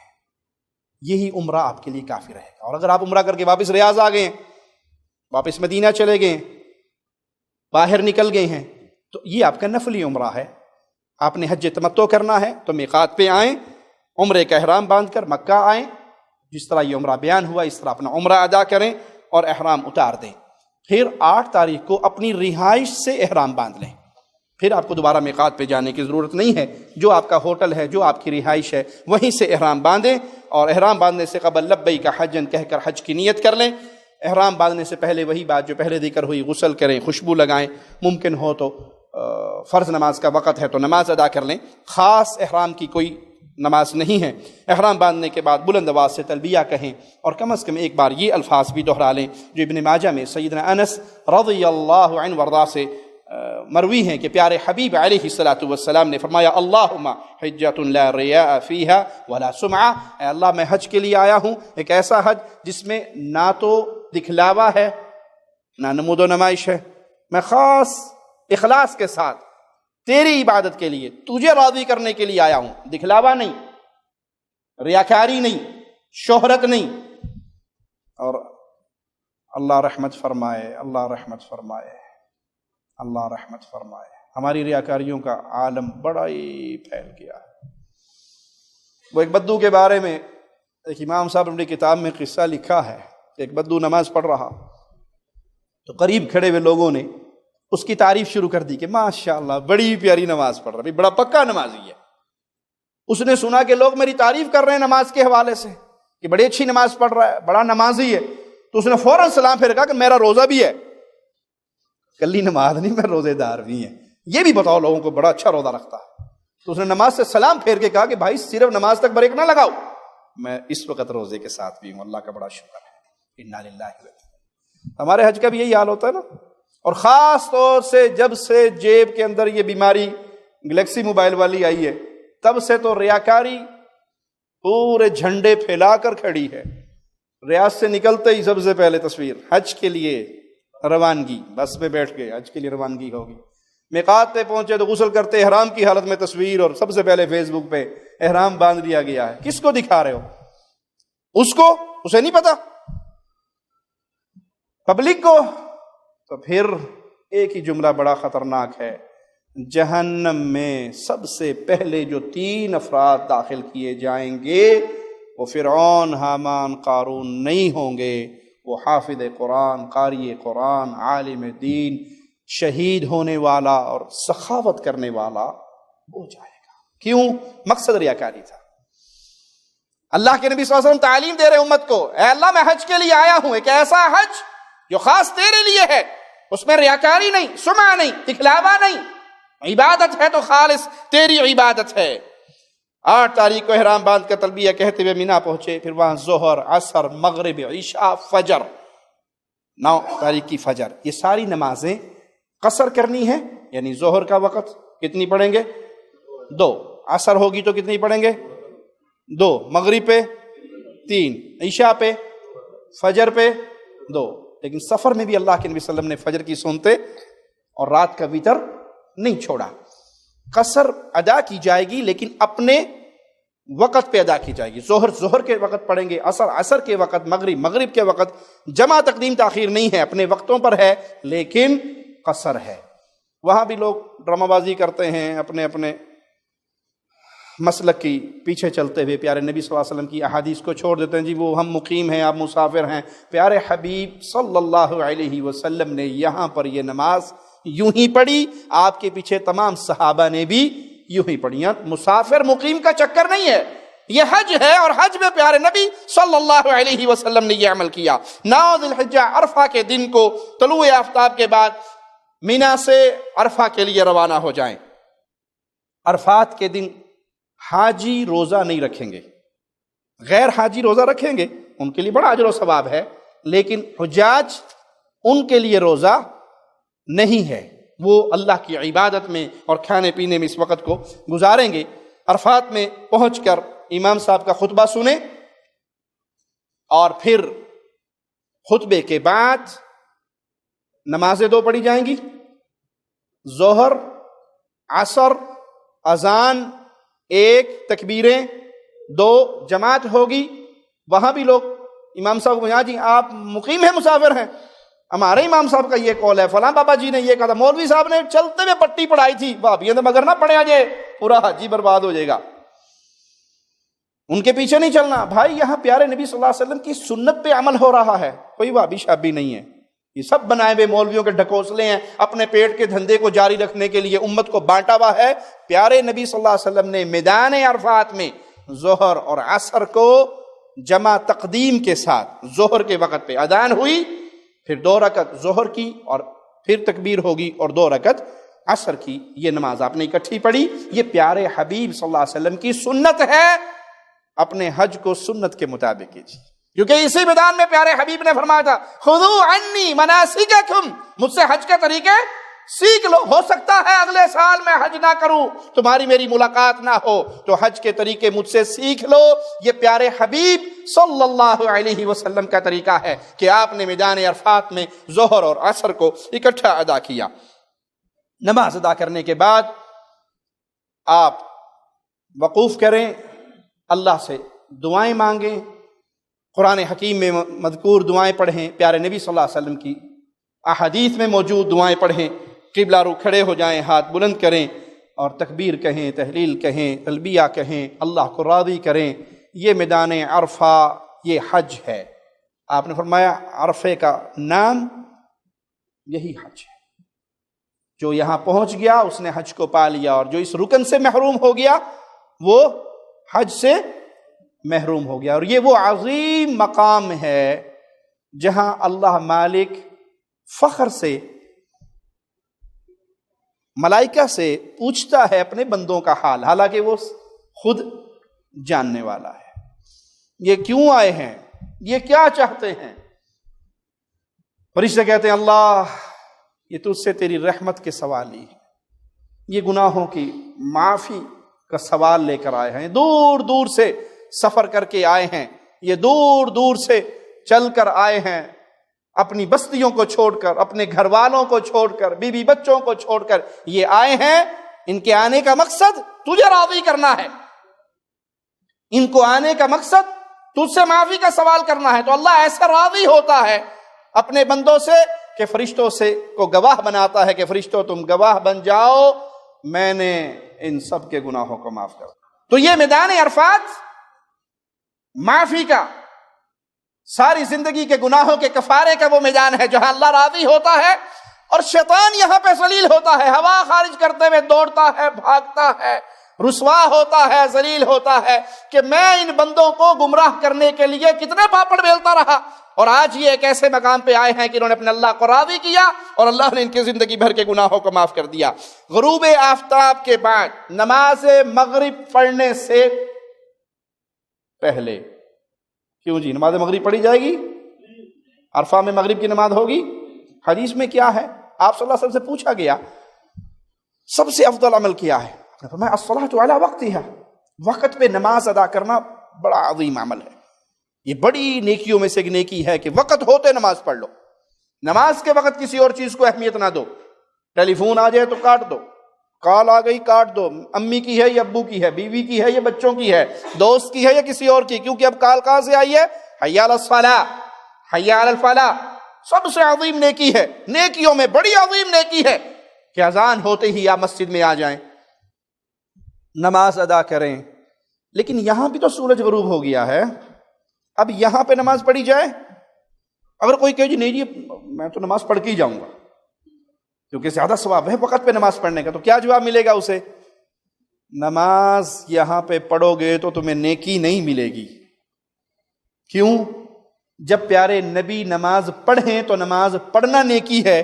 یہی عمرہ آپ کے لیے کافی رہے گا. اور اگر آپ عمرہ کر کے واپس ریاض آ گئے، واپس مدینہ چلے گئے، باہر نکل گئے ہیں، تو یہ آپ کا نفلی عمرہ ہے. آپ نے حج تمتع کرنا ہے تو میقات پہ آئیں، عمرے کا احرام باندھ کر مکہ آئیں. جس طرح یہ عمرہ بیان ہوا اس طرح اپنا عمرہ ادا کریں اور احرام اتار دیں. پھر 8 تاریخ کو اپنی رہائش سے احرام باندھ لیں. پھر آپ کو دوبارہ میقات پہ جانے کی ضرورت نہیں ہے. جو آپ کا ہوٹل ہے، جو آپ کی رہائش ہے، وہیں سے احرام باندھیں. اور احرام باندھنے سے قبل لبیک حجن کہہ کر حج کی نیت کر لیں. احرام باندھنے سے پہلے وہی بات جو پہلے ذکر ہوئی، غسل کریں، خوشبو لگائیں، ممکن ہو تو فرض نماز کا وقت ہے تو نماز ادا کر لیں. خاص احرام کی کوئی نماز نہیں ہے. احرام باندھنے کے بعد بلند آواز سے تلبیہ کہیں اور کم از کم ایک بار یہ الفاظ بھی دہرا لیں جو ابن ماجہ میں سیدنا انس رضی اللہ عنہ وارضاہ سے مروی ہیں کہ پیارے حبیب علیہ الصلوۃ والسلام نے فرمایا اللہم حجۃ لا ریاء فیہا ولا سمعہ. اے اللہ میں حج کے لیے آیا ہوں، ایک ایسا حج جس میں نہ تو دکھلاوا ہے نہ نمود و نمائش ہے. میں خاص اخلاص کے ساتھ تیری عبادت کے لیے، تجھے راضی کرنے کے لیے آیا ہوں. دکھلاوا نہیں، ریاکاری نہیں، شہرت نہیں. اور اللہ رحمت فرمائے، اللہ رحمت فرمائے، اللہ رحمت فرمائے. ہماری ریاکاریوں کا عالم بڑا ہی پھیل گیا ہے. وہ ایک بدو کے بارے میں ایک امام صاحب نے اپنی کتاب میں قصہ لکھا ہے کہ ایک بدو نماز پڑھ رہا تو قریب کھڑے ہوئے لوگوں نے اس کی تعریف شروع کر دی کہ ماشاءاللہ بڑی پیاری نماز پڑھ رہا ہے، بڑا پکا نمازی ہے. اس نے سنا کہ لوگ میری تعریف کر رہے ہیں نماز کے حوالے سے کہ بڑی اچھی نماز پڑھ رہا ہے، بڑا نمازی ہے. تو اس نے فوراً سلام پھیر کہا کہ میرا روزہ بھی ہے. کلی نماز نہیں، میں روزے دار بھی ہیں، یہ بھی بتاؤ لوگوں کو بڑا اچھا روزہ رکھتا ہے. تو اس نے نماز سے سلام پھیر کے کہا کہ بھائی صرف نماز تک بریک نہ لگاؤ، میں اس وقت روزے کے ساتھ بھی ہوں. اللہ کا بڑا شکر ہے. انا للہ و انا الیہ. ہمارے حج کا بھی یہی حال ہوتا ہے نا. اور خاص طور سے جب سے جیب کے اندر یہ بیماری گلیکسی موبائل والی آئی ہے تب سے تو ریاکاری پورے جھنڈے پھیلا کر کھڑی ہے. ریاض سے نکلتے ہی سب سے پہلے تصویر حج کے لیے روانگی، بس میں بیٹھ گئے حج کے لیے روانگی ہوگی. میقات پہ پہنچے تو غسل کرتے احرام کی حالت میں تصویر، اور سب سے پہلے فیس بک پہ احرام باندھ لیا گیا ہے. کس کو دکھا رہے ہو؟ اس کو، اسے نہیں پتا، پبلک کو. تو پھر ایک ہی جملہ بڑا خطرناک ہے، جہنم میں سب سے پہلے جو 3 افراد داخل کیے جائیں گے وہ فرعون، حامان، قارون نہیں ہوں گے. وہ حافظ قرآن، قاری قرآن، عالم دین، شہید ہونے والا اور سخاوت کرنے والا ہو جائے گا. کیوں؟ مقصد ریاکاری تھا. اللہ کے نبی صلی اللہ علیہ وسلم تعلیم دے رہے امت کو، اے اللہ میں حج کے لیے آیا ہوں، ایک ایسا حج جو خاص تیرے لیے ہے، اس میں ریاکاری نہیں، سمعہ نہیں، دکھلاوا نہیں. عبادت ہے تو خالص تیری عبادت ہے. 8 تاریخ کو احرام باندھ کر تلبیہ کہتے ہوئے مینا پہنچے، پھر وہاں ظہر، عصر، مغرب، عشاء، فجر، 9 تاریخ کی فجر، یہ ساری نمازیں قصر کرنی ہے، یعنی ظہر کا وقت کتنی پڑھیں گے؟ 2، عصر ہوگی تو کتنی پڑھیں گے؟ 2، مغرب پہ 3، عشاء پہ، فجر پہ 2۔ لیکن سفر میں بھی اللہ کے نبی صلی اللہ علیہ وسلم نے فجر کی سنتے اور رات کا وتر نہیں چھوڑا۔ قصر ادا کی جائے گی لیکن اپنے وقت پہ ادا کی جائے گی۔ ظہر کے وقت پڑھیں گے، عصر کے وقت، مغرب کے وقت، جمع تقدیم تاخیر نہیں ہے، اپنے وقتوں پر ہے لیکن قصر ہے۔ وہاں بھی لوگ ڈرامہ بازی کرتے ہیں، اپنے اپنے مسلک کی پیچھے چلتے ہوئے پیارے نبی صلی اللہ علیہ وسلم کی احادیث کو چھوڑ دیتے ہیں، جی وہ ہم مقیم ہیں، آپ مسافر ہیں۔ پیارے حبیب صلی اللہ علیہ وسلم نے یہاں پر یہ نماز یوں ہی پڑھی، آپ کے پیچھے تمام صحابہ نے بھی یوں ہی پڑھی۔ مسافر مقیم کا چکر نہیں ہے، یہ حج ہے، اور حج میں پیارے نبی صلی اللہ علیہ وسلم نے یہ عمل کیا۔ 9 ذی الحجہ عرفہ کے دن کو طلوع آفتاب کے بعد مینا سے عرفہ کے لیے روانہ ہو جائیں۔ عرفات کے دن حاجی روزہ نہیں رکھیں گے، غیر حاجی روزہ رکھیں گے، ان کے لیے بڑا اجر و ثواب ہے، لیکن حجاج ان کے لیے روزہ نہیں ہے، وہ اللہ کی عبادت میں اور کھانے پینے میں اس وقت کو گزاریں گے۔ عرفات میں پہنچ کر امام صاحب کا خطبہ سنیں، اور پھر خطبے کے بعد نمازیں 2 پڑھی جائیں گی، ظہر، عصر، اذان 1، تکبیریں 2، جماعت ہوگی۔ وہاں بھی لوگ امام صاحب کو پوچھا، جی آپ مقیم ہیں مسافر ہیں؟ ہمارے امام صاحب کا یہ قول ہے، فلاں بابا جی نے یہ کہا تھا، مولوی صاحب نے چلتے ہوئے پٹی پڑھائی تھی، وہابیوں نے مگر نہ پڑھے آجے پورا حج ہی برباد ہو جائے گا، ان کے پیچھے نہیں چلنا۔ بھائی یہاں پیارے نبی صلی اللہ علیہ وسلم کی سنت پہ عمل ہو رہا ہے، کوئی وہابی شابی نہیں ہے، یہ سب بنائے ہوئے مولویوں کے ڈھکوسلے ہیں، اپنے پیٹ کے دھندے کو جاری رکھنے کے لیے امت کو بانٹا ہوا ہے۔ پیارے نبی صلی اللہ علیہ وسلم نے میدان عرفات میں ظہر اور عصر کو جمع تقدیم کے ساتھ، ظہر کے وقت پہ اذان ہوئی، پھر 2 رکعت ظہر کی اور پھر تکبیر ہوگی، اور 2 رکعت عصر کی، یہ نماز آپ نے اکٹھی پڑھی۔ یہ پیارے حبیب صلی اللہ علیہ وسلم کی سنت ہے، اپنے حج کو سنت کے مطابق کیجیے، کیونکہ اسی میدان میں پیارے حبیب نے فرمایا تھا، خذوا عنی مناسککم، مجھ سے حج کے طریقے سیکھ لو، ہو سکتا ہے اگلے سال میں حج نہ کروں، تمہاری میری ملاقات نہ ہو، تو حج کے طریقے مجھ سے سیکھ لو۔ یہ پیارے حبیب صلی اللہ علیہ وسلم کا طریقہ ہے کہ آپ نے میدان عرفات میں ظہر اور عصر کو اکٹھا ادا کیا۔ نماز ادا کرنے کے بعد آپ وقوف کریں، اللہ سے دعائیں مانگیں، قرآن حکیم میں مذکور دعائیں پڑھیں، پیارے نبی صلی اللہ علیہ وسلم کی احادیث میں موجود دعائیں پڑھیں، قبلہ رو کھڑے ہو جائیں، ہاتھ بلند کریں اور تکبیر کہیں، تحلیل کہیں، تلبیہ کہیں، اللہ کو راضی کریں۔ یہ میدان عرفہ، یہ حج ہے۔ آپ نے فرمایا عرفے کا نام یہی حج ہے، جو یہاں پہنچ گیا اس نے حج کو پا لیا، اور جو اس رکن سے محروم ہو گیا وہ حج سے محروم ہو گیا۔ اور یہ وہ عظیم مقام ہے جہاں اللہ مالک فخر سے ملائکہ سے پوچھتا ہے اپنے بندوں کا حال، حالانکہ وہ خود جاننے والا ہے۔ یہ کیوں آئے ہیں، یہ کیا چاہتے ہیں؟ فرشتے کہتے ہیں اللہ یہ تجھ سے تیری رحمت کے سوال ہی ہے، یہ گناہوں کی معافی کا سوال لے کر آئے ہیں، دور دور سے سفر کر کے آئے ہیں، یہ دور دور سے چل کر آئے ہیں، اپنی بستیوں کو چھوڑ کر، اپنے گھر والوں کو چھوڑ کر، بیوی بچوں کو چھوڑ کر یہ آئے ہیں۔ ان کے آنے کا مقصد تجھے راضی کرنا ہے، ان کو آنے کا مقصد تجھ سے معافی کا سوال کرنا ہے۔ تو اللہ ایسا راضی ہوتا ہے اپنے بندوں سے کہ فرشتوں سے کو گواہ بناتا ہے کہ فرشتوں تم گواہ بن جاؤ، میں نے ان سب کے گناہوں کو معاف کر۔ تو یہ میدان عرفات معافی کا، ساری زندگی کے گناہوں کے کفارے کا وہ میدان ہے جہاں اللہ راضی ہوتا ہے، اور شیطان یہاں پہ ذلیل ہوتا ہے، ہوا خارج کرتے ہوئے دوڑتا ہے، بھاگتا ہے، رسوا ہوتا ہے، ذلیل ہوتا ہے کہ میں ان بندوں کو گمراہ کرنے کے لیے کتنے پاپڑ بیلتا رہا، اور آج یہ ایک ایسے مقام پہ آئے ہیں کہ انہوں نے اپنے اللہ کو راضی کیا اور اللہ نے ان کی زندگی بھر کے گناہوں کو معاف کر دیا۔ غروب آفتاب کے بعد نماز مغرب پڑھنے سے پہلے، کیوں جی نماز مغرب پڑھی جائے گی؟ عرفہ میں مغرب کی نماز ہوگی؟ حدیث میں کیا ہے؟ آپ صلی اللہ علیہ وسلم سے پوچھا گیا سب سے افضل عمل کیا ہے؟ آپ نے فرمایا الصلاۃ علی وقتہا، وقت پہ نماز ادا کرنا بڑا عظیم عمل ہے، یہ بڑی نیکیوں میں سے ایک نیکی ہے کہ وقت ہوتے نماز پڑھ لو، نماز کے وقت کسی اور چیز کو اہمیت نہ دو، ٹیلی فون آ جائے تو کاٹ دو، کال آ گئی کاٹ دو، امی کی ہے یا ابو کی ہے، بیوی کی ہے یا بچوں کی ہے، دوست کی ہے یا کسی اور کی، کیونکہ اب کال کہاں سے آئی ہے؟ حی علی الصلاۃ، حی علی الفلاح۔ سب سے عظیم نیکی ہے، نیکیوں میں بڑی عظیم نیکی ہے کہ اذان ہوتے ہی آپ مسجد میں آ جائیں، نماز ادا کریں۔ لیکن یہاں بھی تو سورج غروب ہو گیا ہے، اب یہاں پہ نماز پڑھی جائے؟ اگر کوئی کہے جی نہیں جی میں تو نماز پڑھ کے ہی جاؤں گا کیونکہ زیادہ ثواب ہے وقت پہ نماز پڑھنے کا، تو کیا جواب ملے گا اسے؟ نماز یہاں پہ پڑھو گے تو تمہیں نیکی نہیں ملے گی۔ کیوں؟ جب پیارے نبی نماز پڑھیں تو نماز پڑھنا نیکی ہے،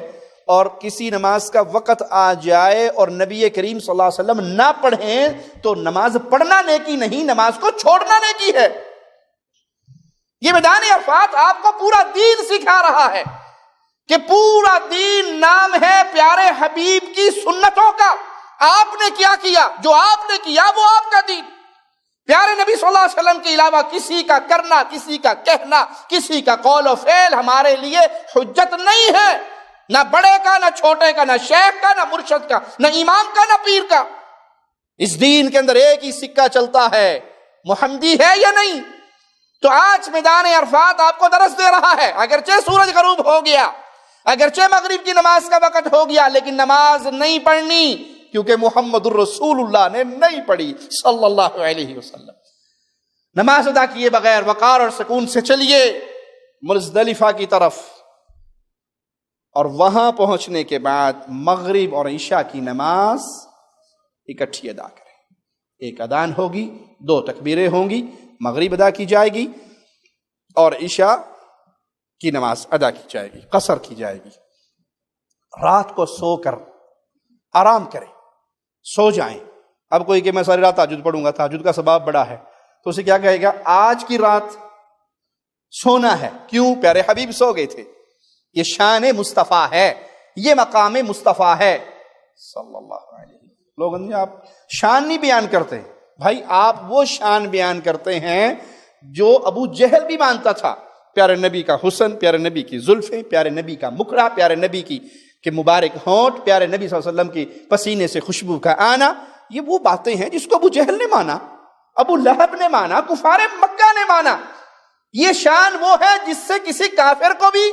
اور کسی نماز کا وقت آ جائے اور نبی کریم صلی اللہ علیہ وسلم نہ پڑھیں تو نماز پڑھنا نیکی نہیں، نماز کو چھوڑنا نیکی ہے۔ یہ میدان عرفات آپ کو پورا دین سکھا رہا ہے کہ پورا دین نام ہے پیارے حبیب کی سنتوں کا۔ آپ نے کیا کیا؟ جو آپ نے کیا وہ آپ کا دین۔ پیارے نبی صلی اللہ علیہ وسلم کے علاوہ کسی کا کرنا، کسی کا کہنا، کسی کا قول و فعل ہمارے لیے حجت نہیں ہے، نہ بڑے کا، نہ چھوٹے کا، نہ شیخ کا، نہ مرشد کا، نہ امام کا، نہ پیر کا۔ اس دین کے اندر ایک ہی سکہ چلتا ہے، محمدی ہے یا نہیں؟ تو آج میدان عرفات آپ کو درس دے رہا ہے، اگرچہ سورج غروب ہو گیا، اگرچہ مغرب کی نماز کا وقت ہو گیا، لیکن نماز نہیں پڑھنی کیونکہ محمد الرسول اللہ نے نہیں پڑھی صلی اللہ علیہ وسلم۔ نماز ادا کیے بغیر وقار اور سکون سے چلیے مزدلفہ کی طرف، اور وہاں پہنچنے کے بعد مغرب اور عشاء کی نماز اکٹھی ادا کریں۔ ایک اذان ہوگی، 2 تکبیریں ہوں گی، مغرب ادا کی جائے گی اور عشاء کی نماز ادا کی جائے گی، قصر کی جائے گی۔ رات کو سو کر آرام کریں، سو جائیں۔ اب کوئی کہ میں ساری رات تہجد پڑھوں گا، تہجد کا ثواب بڑا ہے، تو اسے کیا کہے گا؟ آج کی رات سونا ہے۔ کیوں؟ پیارے حبیب سو گئے تھے۔ یہ شان مصطفیٰ ہے، یہ مقام مصطفیٰ ہے صلی اللہ علیہ وسلم۔ لوگ آپ شان نہیں بیان کرتے، بھائی آپ وہ شان بیان کرتے ہیں جو ابو جہل بھی مانتا تھا۔ پیارے نبی کا حسن، پیارے نبی کی زلفیں، پیارے نبی کا مکھڑا، پیارے نبی کی کہ مبارک ہونٹ، پیارے نبی صلی اللہ علیہ وسلم کی پسینے سے خوشبو کا آنا، یہ وہ باتیں ہیں جس کو ابو جہل نے مانا، ابو لہب نے مانا، کفار مکہ نے مانا۔ یہ شان وہ ہے جس سے کسی کافر کو بھی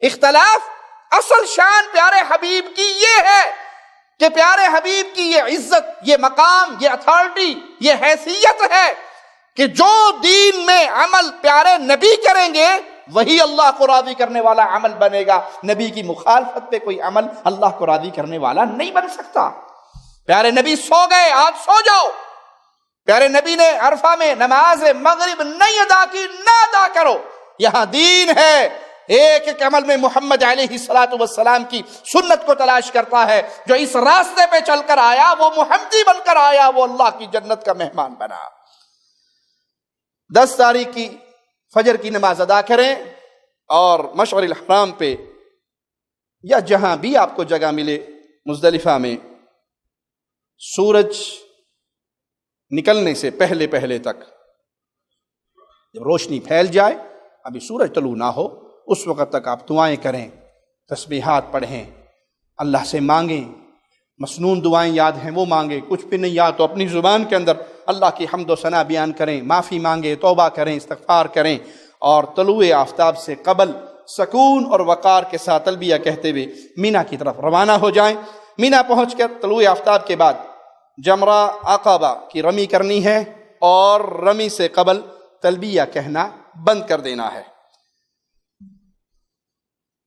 اختلاف۔ اصل شان پیارے حبیب کی یہ ہے کہ پیارے حبیب کی یہ عزت، یہ مقام، یہ اتھارٹی، یہ حیثیت ہے کہ جو دین میں عمل پیارے نبی کریں گے وہی اللہ کو راضی کرنے والا عمل بنے گا۔ نبی کی مخالفت پہ کوئی عمل اللہ کو راضی کرنے والا نہیں بن سکتا۔ پیارے نبی سو گئے، آج سو جاؤ۔ پیارے نبی نے عرفہ میں نماز مغرب نہیں ادا کی، نہ ادا کرو۔ یہاں دین ہے، ایک ایک عمل میں محمد علیہ السلام کی سنت کو تلاش کرتا ہے۔ جو اس راستے پہ چل کر آیا وہ محمدی بن کر آیا، وہ اللہ کی جنت کا مہمان بنا۔ 10 تاریخ کی فجر کی نماز ادا کریں، اور مشعر الحرام پہ یا جہاں بھی آپ کو جگہ ملے مزدلفہ میں سورج نکلنے سے پہلے پہلے تک جب روشنی پھیل جائے، ابھی سورج طلوع نہ ہو، اس وقت تک آپ دعائیں کریں، تسبیحات پڑھیں، اللہ سے مانگیں، مسنون دعائیں یاد ہیں وہ مانگیں، کچھ بھی نہیں یاد تو اپنی زبان کے اندر اللہ کی حمد و ثنا بیان کریں، معافی مانگیں، توبہ کریں، استغفار کریں، اور طلوع آفتاب سے قبل سکون اور وقار کے ساتھ تلبیہ کہتے ہوئے مینا کی طرف روانہ ہو جائیں۔ مینا پہنچ کر طلوع آفتاب کے بعد جمرہ عقبہ کی رمی کرنی ہے، اور رمی سے قبل تلبیہ کہنا بند کر دینا ہے۔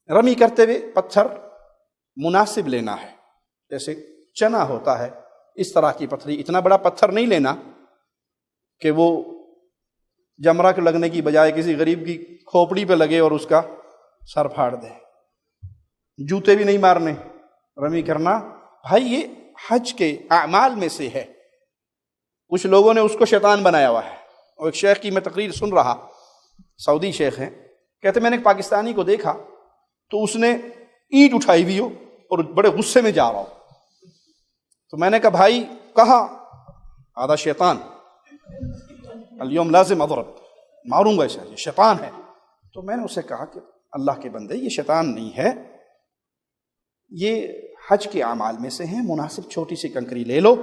رمی کرتے ہوئے پتھر مناسب لینا ہے، جیسے چنا ہوتا ہے اس طرح کی پتھری، اتنا بڑا پتھر نہیں لینا کہ وہ جمرہ کو لگنے کی بجائے کسی غریب کی کھوپڑی پہ لگے اور اس کا سر پھاڑ دے۔ جوتے بھی نہیں مارنے، رمی کرنا۔ بھائی یہ حج کے اعمال میں سے ہے۔ کچھ لوگوں نے اس کو شیطان بنایا ہوا ہے۔ اور ایک شیخ کی میں تقریر سن رہا، سعودی شیخ ہیں، کہتے میں نے ایک پاکستانی کو دیکھا تو اس نے اینٹ اٹھائی ہوئی ہو اور بڑے غصے میں جا رہا ہو، تو میں نے کہا بھائی کہاں؟ آدھا شیطان، الیوم لازم اضرب، ماروں گا اسے، یہ شیطان ہے۔ تو میں نے اسے کہا کہ اللہ کے بندے یہ شیطان نہیں ہے، یہ حج کے اعمال میں سے ہیں، مناسب چھوٹی سی کنکری لے لو،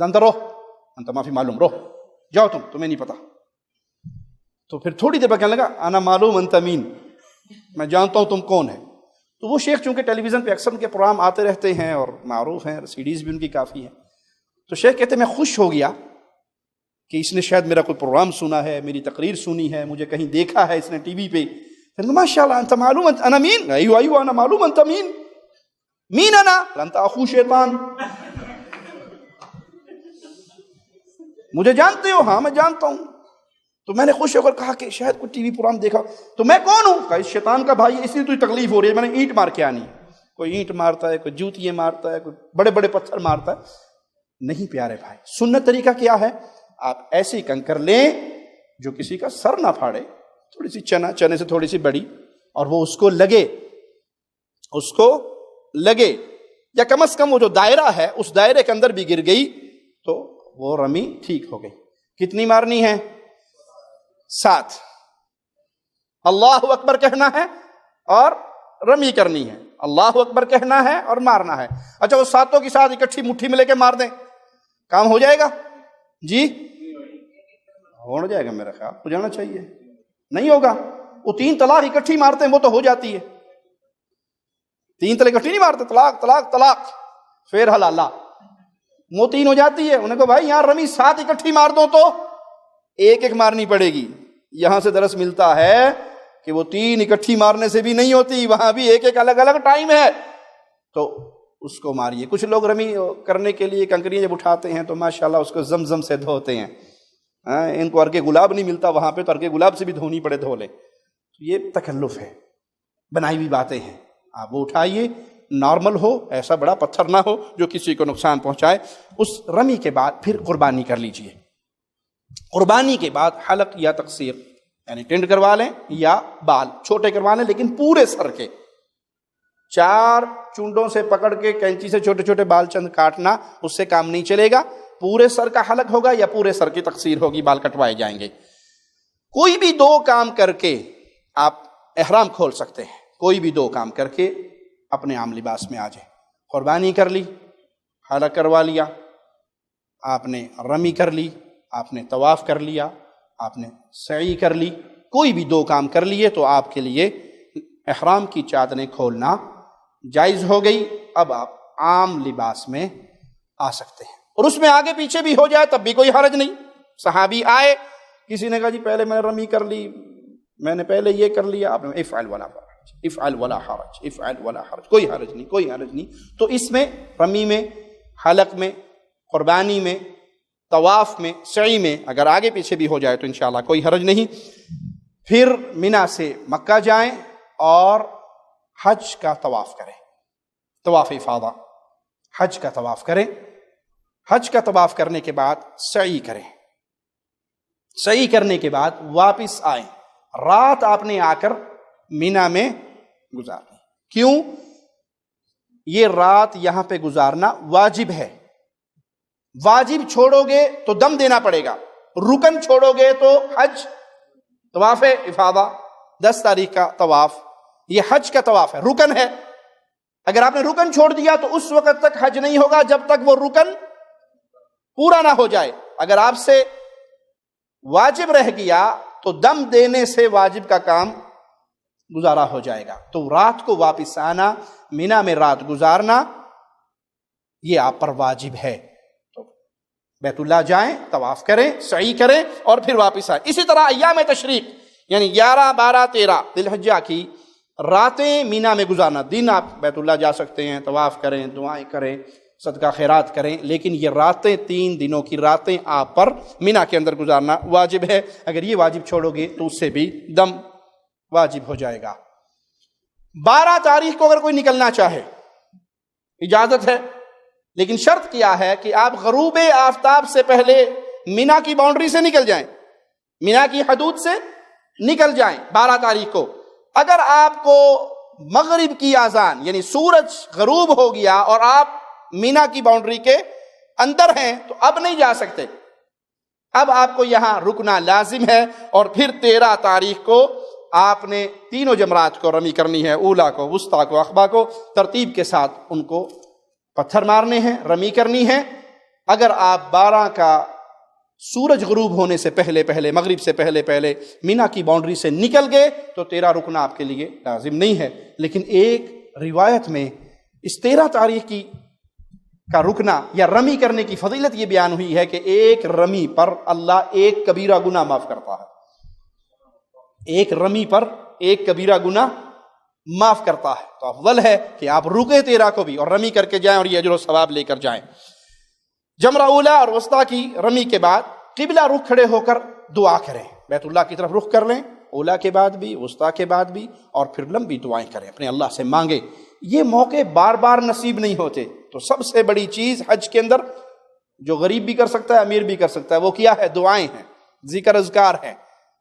اندر رہو، انت معافی معلوم، رہو، جاؤ تمہیں نہیں پتا۔ تو پھر تھوڑی دیر بعد کہنے لگا انا معلوم انت مین، میں جانتا ہوں تم کون ہے۔ تو وہ شیخ چونکہ ٹیلی ویژن پہ اکثر ان کے پروگرام آتے رہتے ہیں اور معروف ہیں، سیڈیز بھی ان کی کافی ہیں، تو شیخ کہتے میں خوش ہو گیا کہ اس نے شاید میرا کوئی پروگرام سنا ہے، میری تقریر سنی ہے، مجھے کہیں دیکھا ہے اس نے ٹی وی پہ۔ ماشاء اللہ انت معلوم انا مین، ایوہ انا معلوم انت مین، مین انا انت اخو شیطان، مجھے جانتے ہو؟ ہاں میں جانتا ہوں۔ تو میں نے خوش ہو کر کہا کہ شاید کوئی ٹی وی پروگرام دیکھا، تو میں کون ہوں؟ کہا اس شیطان کا بھائی، اس لیے تجھے تکلیف ہو رہی ہے، میں نے اینٹ مار کے آنی، کوئی اینٹ مارتا ہے، کوئی جوتیے مارتا ہے، کوئی بڑے بڑے پتھر مارتا ہے۔ نہیں پیارے بھائی، سنت طریقہ کیا ہے؟ آپ ایسی کنکر لیں جو کسی کا سر نہ پھاڑے، تھوڑی سی چنے سے تھوڑی سی بڑی، اور وہ اس کو لگے، یا کم از کم وہ جو دائرہ ہے اس دائرے کے اندر بھی گر گئی تو وہ رمی ٹھیک ہو گئی۔ کتنی مارنی ہے؟ 7۔ اللہ اکبر کہنا ہے اور رمی کرنی ہے، اللہ اکبر کہنا ہے اور مارنا ہے۔ اچھا وہ 7 کی 7 اکٹھی مٹھی میں لے کے مار دیں، کام ہو جائے گا؟ جی ہو جائے گا، میرا خیال ہو جانا چاہیے۔ نہیں ہوگا، وہ 3 طلاق اکٹھی مارتے ہیں وہ تو ہو جاتی ہے، 3 طلاق اکٹھی نہیں مارتے، طلاق طلاق طلاق پھر حلالہ، وہ 3 ہو جاتی ہے۔ انہیں کہا بھائی یہاں رمی 7 اکٹھی مار دو تو ایک ایک مارنی پڑے گی۔ یہاں سے درس ملتا ہے کہ وہ 3 اکٹھی مارنے سے بھی نہیں ہوتی، وہاں بھی ایک ایک الگ الگ ٹائم ہے، تو اس کو ماریے۔ کچھ لوگ رمی کرنے کے لیے کنکریاں جب اٹھاتے ہیں تو ماشاءاللہ اس کو زمزم سے دھوتے ہیں، ان کو ارکے گلاب نہیں ملتا وہاں پہ، تو ارکے گلاب سے بھی دھونی پڑے دھو لیں، یہ تکلف ہے، بنائی ہوئی باتیں ہیں۔ آپ وہ اٹھائیے، نارمل ہو، ایسا بڑا پتھر نہ ہو جو کسی کو نقصان پہنچائے۔ اس رمی کے بعد پھر قربانی کر لیجئے۔ قربانی کے بعد حلق یا تقصیر، یعنی ٹینڈ کروا لیں یا بال چھوٹے کروا لیں، لیکن پورے سر کے 4 چونڈوں سے پکڑ کے کینچی سے چھوٹے چھوٹے بال چند کاٹنا، اس سے کام نہیں چلے گا۔ پورے سر کا حلق ہوگا یا پورے سر کی تقصیر ہوگی، بال کٹوائے جائیں گے۔ کوئی بھی 2 کام کر کے آپ احرام کھول سکتے ہیں، کوئی بھی 2 کام کر کے اپنے عام لباس میں آ جائیں۔ قربانی کر لی، حلق کروا لیا، آپ نے رمی کر لی، آپ نے طواف کر لیا، آپ نے سعی کر لی، کوئی بھی 2 کام کر لیے تو آپ کے لیے احرام کی چادریں کھولنا جائز ہو گئی۔ اب آپ عام لباس میں آ سکتے ہیں، اور اس میں آگے پیچھے بھی ہو جائے تب بھی کوئی حرج نہیں۔ صحابی آئے، کسی نے کہا جی پہلے میں نے رمی کر لی، میں نے پہلے یہ کر لیا، آپ نے افعل ولا حرج، افعل ولا حرج، افعل ولا حرج، کوئی حرج نہیں، کوئی حرج نہیں۔ تو اس میں رمی میں، حلق میں، قربانی میں، طواف میں، سعی میں اگر آگے پیچھے بھی ہو جائے تو انشاءاللہ کوئی حرج نہیں۔ پھر مینا سے مکہ جائیں اور حج کا طواف کریں، طواف افاضہ، حج کا طواف کریں۔ حج کا طواف کرنے کے بعد سعی کریں، سعی کرنے کے بعد واپس آئیں۔ رات آپ نے آ کر مینا میں گزارنی۔ کیوں؟ یہ رات یہاں پہ گزارنا واجب ہے۔ واجب چھوڑو گے تو دم دینا پڑے گا، رکن چھوڑو گے تو حج، طواف افاضہ 10 تاریخ کا طواف، یہ حج کا طواف ہے، رکن ہے۔ اگر آپ نے رکن چھوڑ دیا تو اس وقت تک حج نہیں ہوگا جب تک وہ رکن پورا نہ ہو جائے۔ اگر آپ سے واجب رہ گیا تو دم دینے سے واجب کا کام گزارا ہو جائے گا۔ تو رات کو واپس آنا، مینا میں رات گزارنا، یہ آپ پر واجب ہے۔ تو بیت اللہ جائیں، طواف کریں، سعی کریں اور پھر واپس آئیں۔ اسی طرح ایام تشریق یعنی 11، 12، 13 ذی الحجہ کی راتیں مینا میں گزارنا۔ دن آپ بیت اللہ جا سکتے ہیں، طواف کریں، دعائیں کریں، صدقہ خیرات کریں، لیکن یہ راتیں 3 دنوں کی راتیں آپ پر مینا کے اندر گزارنا واجب ہے۔ اگر یہ واجب چھوڑو گے تو اس سے بھی دم واجب ہو جائے گا۔ 12 تاریخ کو اگر کوئی نکلنا چاہے اجازت ہے، لیکن شرط کیا ہے کہ آپ غروب آفتاب سے پہلے مینا کی باؤنڈری سے نکل جائیں، مینا کی حدود سے نکل جائیں 12 تاریخ کو۔ اگر آپ کو مغرب کی اذان یعنی سورج غروب ہو گیا اور آپ مینا کی باؤنڈری کے اندر ہیں تو اب نہیں جا سکتے، اب آپ کو یہاں رکنا لازم ہے۔ اور پھر 13 تاریخ کو آپ نے تینوں جمرات کو رمی کرنی ہے، اولا کو، وسطیٰ کو، اخبا کو، ترتیب کے ساتھ ان کو پتھر مارنے ہیں، رمی کرنی ہے۔ اگر آپ 12 کا سورج غروب ہونے سے پہلے مغرب سے پہلے مینا کی باؤنڈری سے نکل گئے تو 13 رکنا آپ کے لیے لازم نہیں ہے۔ لیکن ایک روایت میں اس 13 تاریخ کا رکنا یا رمی کرنے کی فضیلت یہ بیان ہوئی ہے کہ ایک رمی پر اللہ ایک کبیرہ گناہ معاف کرتا ہے، ایک رمی پر ایک کبیرہ گناہ معاف کرتا ہے۔ تو افضل ہے کہ آپ رکیں 13 کو بھی اور رمی کر کے جائیں اور یہ اجر و ثواب لے کر جائیں۔ جمرہ اولا اور وسطیٰ کی رمی کے بعد قبلہ رخ کھڑے ہو کر دعا کریں، بیت اللہ کی طرف رخ کر لیں، اولا کے بعد بھی، وسطیٰ کے بعد بھی، اور پھر لمبی دعائیں کریں، اپنے اللہ سے مانگیں۔ یہ موقع بار بار نصیب نہیں ہوتے، تو سب سے بڑی چیز حج کے اندر جو غریب بھی کر سکتا ہے، امیر بھی کر سکتا ہے، وہ کیا ہے؟ دعائیں ہیں، ذکر اذکار ہے،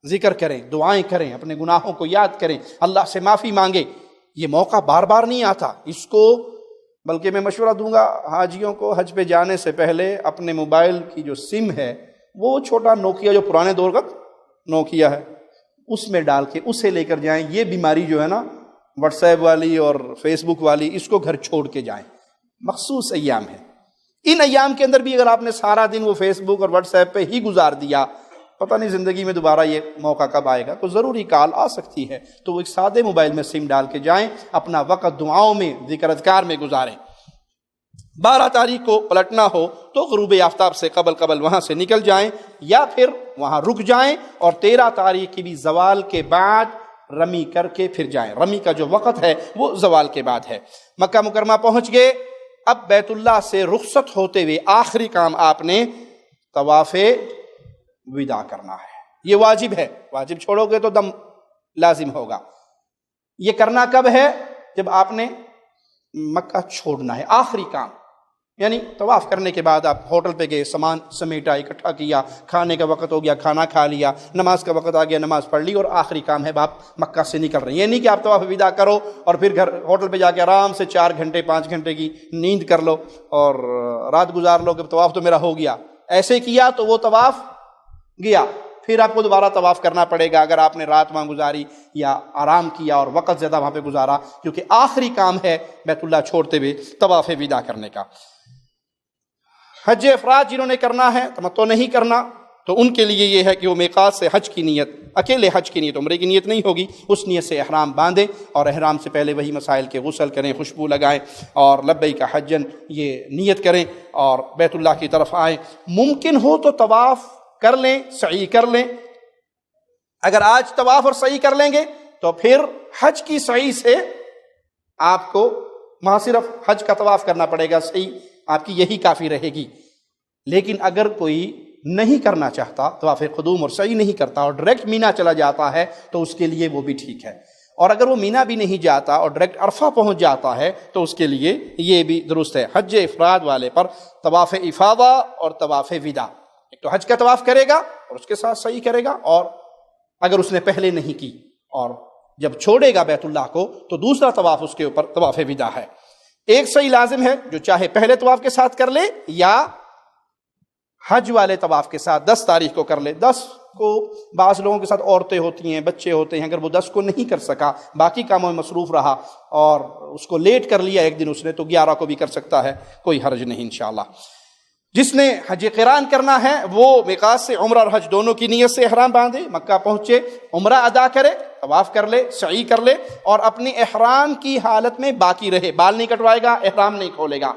ذکر کریں، دعائیں کریں، اپنے گناہوں کو یاد کریں، اللہ سے معافی مانگیں۔ یہ موقع بار بار نہیں آتا، اس کو بلکہ میں مشورہ دوں گا حاجیوں کو حج پہ جانے سے پہلے اپنے موبائل کی جو سم ہے وہ چھوٹا نوکیا جو پرانے دور کا نوکیا ہے اس میں ڈال کے اسے لے کر جائیں۔ یہ بیماری جو ہے نا واٹس ایپ والی اور فیس بک والی، اس کو گھر چھوڑ کے جائیں، مخصوص ایام ہے۔ ان ایام کے اندر بھی اگر آپ نے سارا دن وہ فیس بک اور واٹس ایپ پہ ہی گزار دیا، پتہ نہیں زندگی میں دوبارہ یہ موقع کب آئے گا، کوئی ضروری کال آ سکتی ہے، تو وہ ایک سادے موبائل میں سم ڈال کے جائیں، اپنا وقت دعاؤں میں، ذکر اذکار میں گزاریں۔ 12 تاریخ کو پلٹنا ہو تو غروب آفتاب سے قبل وہاں سے نکل جائیں یا پھر وہاں رک جائیں، اور 13 تاریخ کی بھی زوال کے بعد رمی کر کے پھر جائیں۔ رمی کا جو وقت ہے وہ زوال کے بعد ہے۔ مکہ مکرمہ پہنچ گئے، اب بیت اللہ سے رخصت ہوتے ہوئے آخری کام آپ نے طواف وداع کرنا ہے۔ یہ واجب ہے، واجب چھوڑو گے تو دم لازم ہوگا۔ یہ کرنا کب ہے؟ جب آپ نے مکہ چھوڑنا ہے، آخری کام، یعنی طواف کرنے کے بعد آپ ہوٹل پہ گئے، سامان سمیٹا، اکٹھا کیا، کھانے کا وقت ہو گیا، کھانا کھا لیا، نماز کا وقت آ گیا، نماز پڑھ لی، اور آخری کام ہے آپ مکہ سے نکل رہے ہیں۔ یہ نہیں کہ آپ طواف وداع کرو اور پھر گھر ہوٹل پہ جا کے آرام سے 4 گھنٹے 5 گھنٹے کی نیند کر لو اور رات گزار لو کہ طواف تو میرا ہو گیا۔ ایسے کیا تو وہ طواف گیا، پھر آپ کو دوبارہ طواف کرنا پڑے گا اگر آپ نے رات وہاں گزاری یا آرام کیا اور وقت زیادہ وہاں پہ گزارا، کیونکہ آخری کام ہے بیت اللہ چھوڑتے ہوئے طواف وداع کرنے کا۔ حج افراد جنہوں نے کرنا ہے، تمتع نہیں کرنا، تو ان کے لیے یہ ہے کہ وہ میقات سے حج کی نیت، اکیلے حج کی نیت، عمرے کی نیت نہیں ہوگی، اس نیت سے احرام باندھیں اور احرام سے پہلے وہی مسائل کے غسل کریں، خوشبو لگائیں اور لبیک حجن یہ نیت کریں اور بیت اللہ کی طرف آئیں۔ ممکن ہو تو طواف کر لیں، سعی کر لیں۔ اگر آج طواف اور سعی کر لیں گے تو پھر حج کی سعی سے آپ کو وہاں صرف حج کا طواف کرنا پڑے گا، سعی آپ کی یہی کافی رہے گی۔ لیکن اگر کوئی نہیں کرنا چاہتا، طواف قدوم اور سعی نہیں کرتا اور ڈائریکٹ مینا چلا جاتا ہے تو اس کے لیے وہ بھی ٹھیک ہے، اور اگر وہ مینا بھی نہیں جاتا اور ڈائریکٹ عرفہ پہنچ جاتا ہے تو اس کے لیے یہ بھی درست ہے۔ حج افراد والے پر طواف افاضہ اور طواف وداع، ایک تو حج کا طواف کرے گا اور اس کے ساتھ سعی کرے گا، اور اگر اس نے پہلے نہیں کی اور جب چھوڑے گا بیت اللہ کو تو دوسرا طواف اس کے اوپر طواف وداع ہے۔ ایک سعی لازم ہے جو چاہے پہلے طواف کے ساتھ کر لے یا حج والے طواف کے ساتھ 10 تاریخ کو کر لے۔ 10 کو بعض لوگوں کے ساتھ عورتیں ہوتی ہیں، بچے ہوتے ہیں، اگر وہ 10 کو نہیں کر سکا، باقی کاموں میں مصروف رہا اور اس کو لیٹ کر لیا ایک دن اس نے، تو 11 کو بھی کر سکتا ہے، کوئی حرج نہیں انشاءاللہ۔ جس نے حج قران کرنا ہے وہ میقات سے عمرہ اور حج دونوں کی نیت سے احرام باندھے، مکہ پہنچے، عمرہ ادا کرے، طواف کر لے، سعی کر لے، اور اپنی احرام کی حالت میں باقی رہے، بال نہیں کٹوائے گا، احرام نہیں کھولے گا۔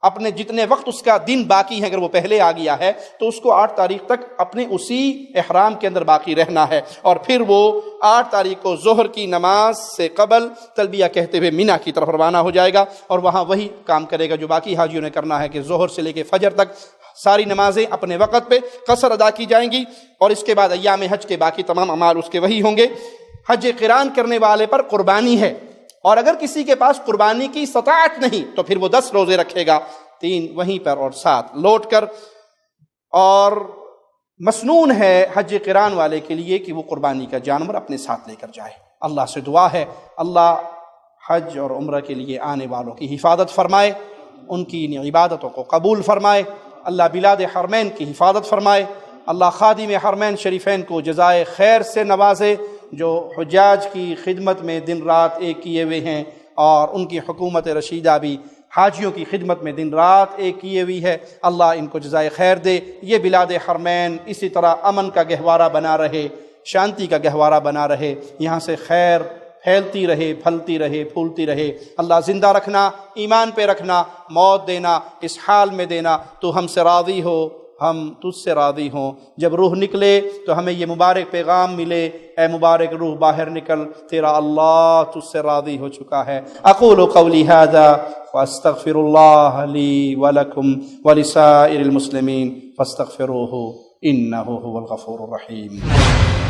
اپنے جتنے وقت اس کا دن باقی ہے، اگر وہ پہلے آ گیا ہے تو اس کو 8 تاریخ تک اپنے اسی احرام کے اندر باقی رہنا ہے، اور پھر وہ 8 تاریخ کو ظہر کی نماز سے قبل تلبیہ کہتے ہوئے مینا کی طرف روانہ ہو جائے گا، اور وہاں وہی کام کرے گا جو باقی حاجیوں نے کرنا ہے کہ ظہر سے لے کے فجر تک ساری نمازیں اپنے وقت پہ قصر ادا کی جائیں گی، اور اس کے بعد ایام حج کے باقی تمام اعمال اس کے وہی ہوں گے۔ حج قران کرنے والے پر قربانی ہے، اور اگر کسی کے پاس قربانی کی استطاعت نہیں تو پھر وہ 10 روزے رکھے گا، 3 وہیں پر اور 7 لوٹ کر۔ اور مسنون ہے حج قران والے کے لیے کہ وہ قربانی کا جانور اپنے ساتھ لے کر جائے۔ اللہ سے دعا ہے اللہ حج اور عمرہ کے لیے آنے والوں کی حفاظت فرمائے، ان کی ان عبادتوں کو قبول فرمائے، اللہ بلاد حرمین کی حفاظت فرمائے، اللہ خادم حرمین شریفین کو جزائے خیر سے نوازے جو حجاج کی خدمت میں دن رات ایک کیے ہوئے ہیں، اور ان کی حکومت رشیدہ بھی حاجیوں کی خدمت میں دن رات ایک کیے ہوئی ہے، اللہ ان کو جزائے خیر دے۔ یہ بلاد حرمین اسی طرح امن کا گہوارہ بنا رہے، شانتی کا گہوارہ بنا رہے، یہاں سے خیر پھیلتی رہے، پھلتی رہے، پھولتی رہے۔ اللہ زندہ رکھنا، ایمان پہ رکھنا، موت دینا، اس حال میں دینا تو ہم سے راضی ہو، ہم تجھ سے راضی ہوں۔ جب روح نکلے تو ہمیں یہ مبارک پیغام ملے، اے مبارک روح باہر نکل، تیرا اللہ تجھ سے راضی ہو چکا ہے۔ اقول قولی ھذا واستغفر اللہ لی ولکم ولسائر المسلمین فاستغفروہ انہ هو الغفور الرحیم۔